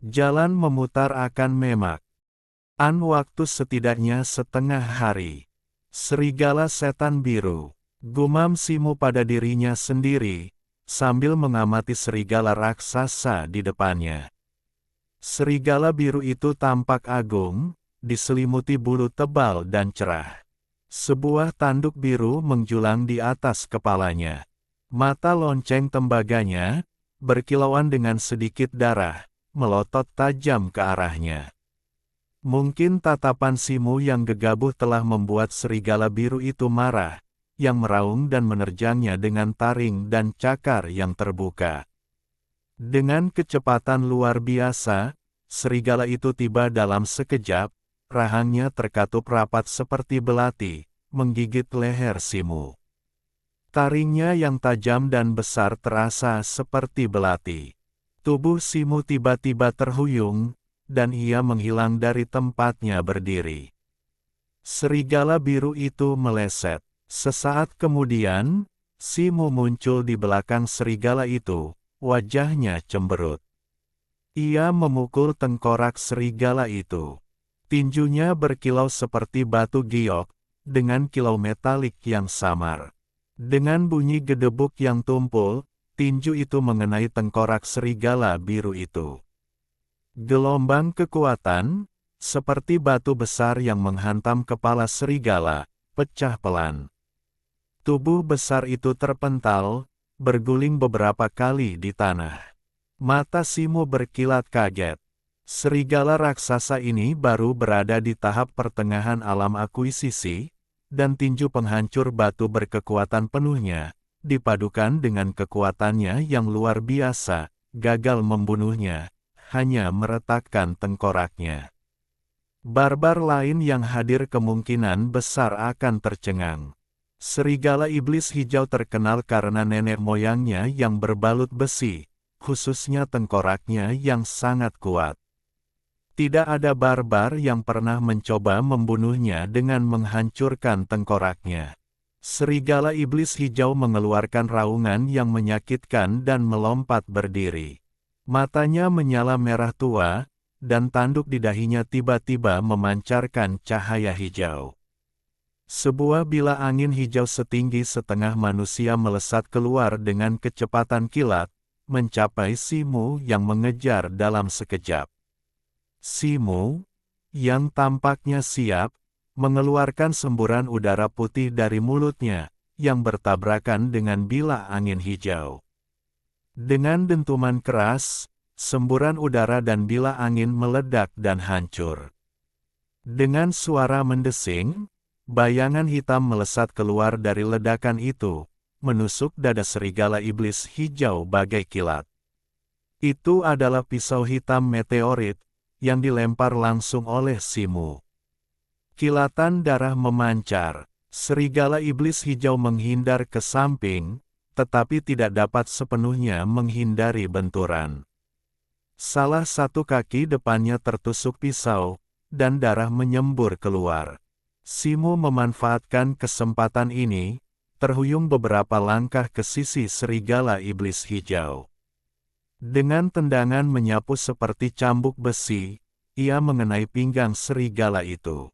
Jalan memutar akan memakan waktu setidaknya setengah hari. Serigala setan biru, gumam Simu pada dirinya sendiri, sambil mengamati serigala raksasa di depannya. Serigala biru itu tampak agung, diselimuti bulu tebal dan cerah. Sebuah tanduk biru menjulang di atas kepalanya. Mata lonceng tembaganya, berkilauan dengan sedikit darah, melotot tajam ke arahnya. Mungkin tatapan Simu yang gegabah telah membuat serigala biru itu marah, yang meraung dan menerjangnya dengan taring dan cakar yang terbuka. Dengan kecepatan luar biasa, serigala itu tiba dalam sekejap, rahangnya terkatup rapat seperti belati, menggigit leher Simu. Taringnya yang tajam dan besar terasa seperti belati. Tubuh Simu tiba-tiba terhuyung, dan ia menghilang dari tempatnya berdiri. Serigala biru itu meleset. Sesaat kemudian, Simu muncul di belakang serigala itu, wajahnya cemberut. Ia memukul tengkorak serigala itu. Tinjunya berkilau seperti batu giok, dengan kilau metalik yang samar. Dengan bunyi gedebuk yang tumpul, tinju itu mengenai tengkorak serigala biru itu. Gelombang kekuatan, seperti batu besar yang menghantam kepala serigala, pecah pelan. Tubuh besar itu terpental, berguling beberapa kali di tanah. Mata Simo berkilat kaget. Serigala raksasa ini baru berada di tahap pertengahan alam akuisisi, dan tinju penghancur batu berkekuatan penuhnya, dipadukan dengan kekuatannya yang luar biasa, gagal membunuhnya, hanya meretakkan tengkoraknya. Barbar lain yang hadir kemungkinan besar akan tercengang. Serigala iblis hijau terkenal karena nenek moyangnya yang berbalut besi, khususnya tengkoraknya yang sangat kuat. Tidak ada barbar yang pernah mencoba membunuhnya dengan menghancurkan tengkoraknya. Serigala iblis hijau mengeluarkan raungan yang menyakitkan dan melompat berdiri. Matanya menyala merah tua, dan tanduk di dahinya tiba-tiba memancarkan cahaya hijau. Sebuah bila angin hijau setinggi setengah manusia melesat keluar dengan kecepatan kilat, mencapai Simo yang mengejar dalam sekejap. Simo, yang tampaknya siap, mengeluarkan semburan udara putih dari mulutnya, yang bertabrakan dengan bila angin hijau. Dengan dentuman keras, semburan udara dan bila angin meledak dan hancur. Dengan suara mendesing, bayangan hitam melesat keluar dari ledakan itu, menusuk dada serigala iblis hijau bagai kilat. Itu adalah pisau hitam meteorit, yang dilempar langsung oleh Simo. Kilatan darah memancar, serigala iblis hijau menghindar ke samping, tetapi tidak dapat sepenuhnya menghindari benturan. Salah satu kaki depannya tertusuk pisau, dan darah menyembur keluar. Simo memanfaatkan kesempatan ini, terhuyung beberapa langkah ke sisi serigala iblis hijau. Dengan tendangan menyapu seperti cambuk besi, ia mengenai pinggang serigala itu.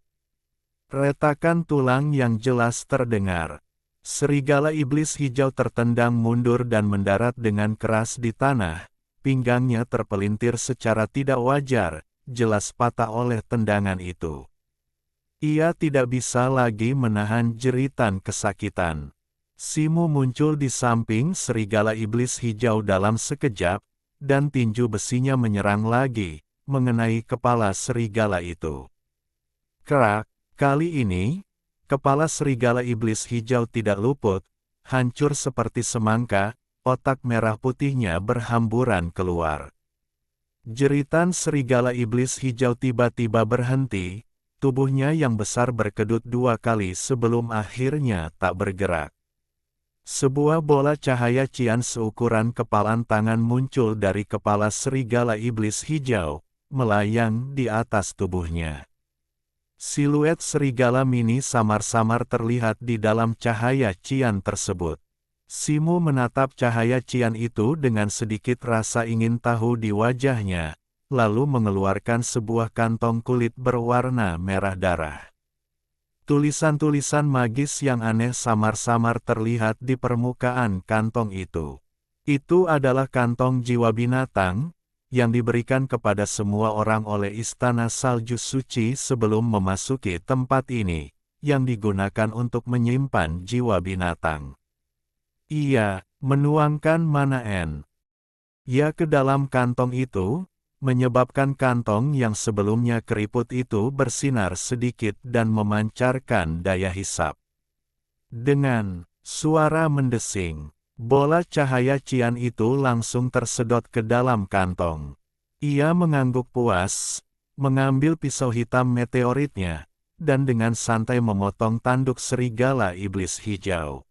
Retakan tulang yang jelas terdengar. Serigala iblis hijau tertendang mundur dan mendarat dengan keras di tanah, pinggangnya terpelintir secara tidak wajar, jelas patah oleh tendangan itu. Ia tidak bisa lagi menahan jeritan kesakitan. Simo muncul di samping serigala iblis hijau dalam sekejap, dan tinju besinya menyerang lagi, mengenai kepala serigala itu. Kerak, kali ini, kepala serigala iblis hijau tidak luput, hancur seperti semangka, otak merah putihnya berhamburan keluar. Jeritan serigala iblis hijau tiba-tiba berhenti, tubuhnya yang besar berkedut 2 kali sebelum akhirnya tak bergerak. Sebuah bola cahaya cian seukuran kepalan tangan muncul dari kepala serigala iblis hijau, melayang di atas tubuhnya. Siluet serigala mini samar-samar terlihat di dalam cahaya cian tersebut. Simo menatap cahaya cian itu dengan sedikit rasa ingin tahu di wajahnya, lalu mengeluarkan sebuah kantong kulit berwarna merah darah. Tulisan-tulisan magis yang aneh samar-samar terlihat di permukaan kantong itu. Itu adalah kantong jiwa binatang, yang diberikan kepada semua orang oleh Istana Salju Suci sebelum memasuki tempat ini, yang digunakan untuk menyimpan jiwa binatang. Ia menuangkan mana ya ke dalam kantong itu, menyebabkan kantong yang sebelumnya keriput itu bersinar sedikit dan memancarkan daya hisap. Dengan suara mendesing, bola cahaya cian itu langsung tersedot ke dalam kantong. Ia mengangguk puas, mengambil pisau hitam meteoritnya, dan dengan santai memotong tanduk serigala iblis hijau.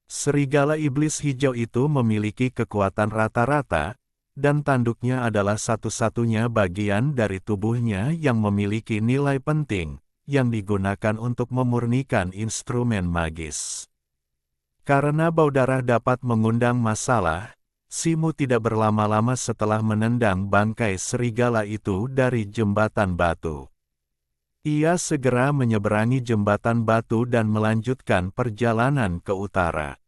Serigala iblis hijau itu memiliki kekuatan rata-rata, dan tanduknya adalah satu-satunya bagian dari tubuhnya yang memiliki nilai penting, yang digunakan untuk memurnikan instrumen magis. Karena bau darah dapat mengundang masalah, Simo tidak berlama-lama setelah menendang bangkai serigala itu dari jembatan batu. Ia segera menyeberangi jembatan batu dan melanjutkan perjalanan ke utara.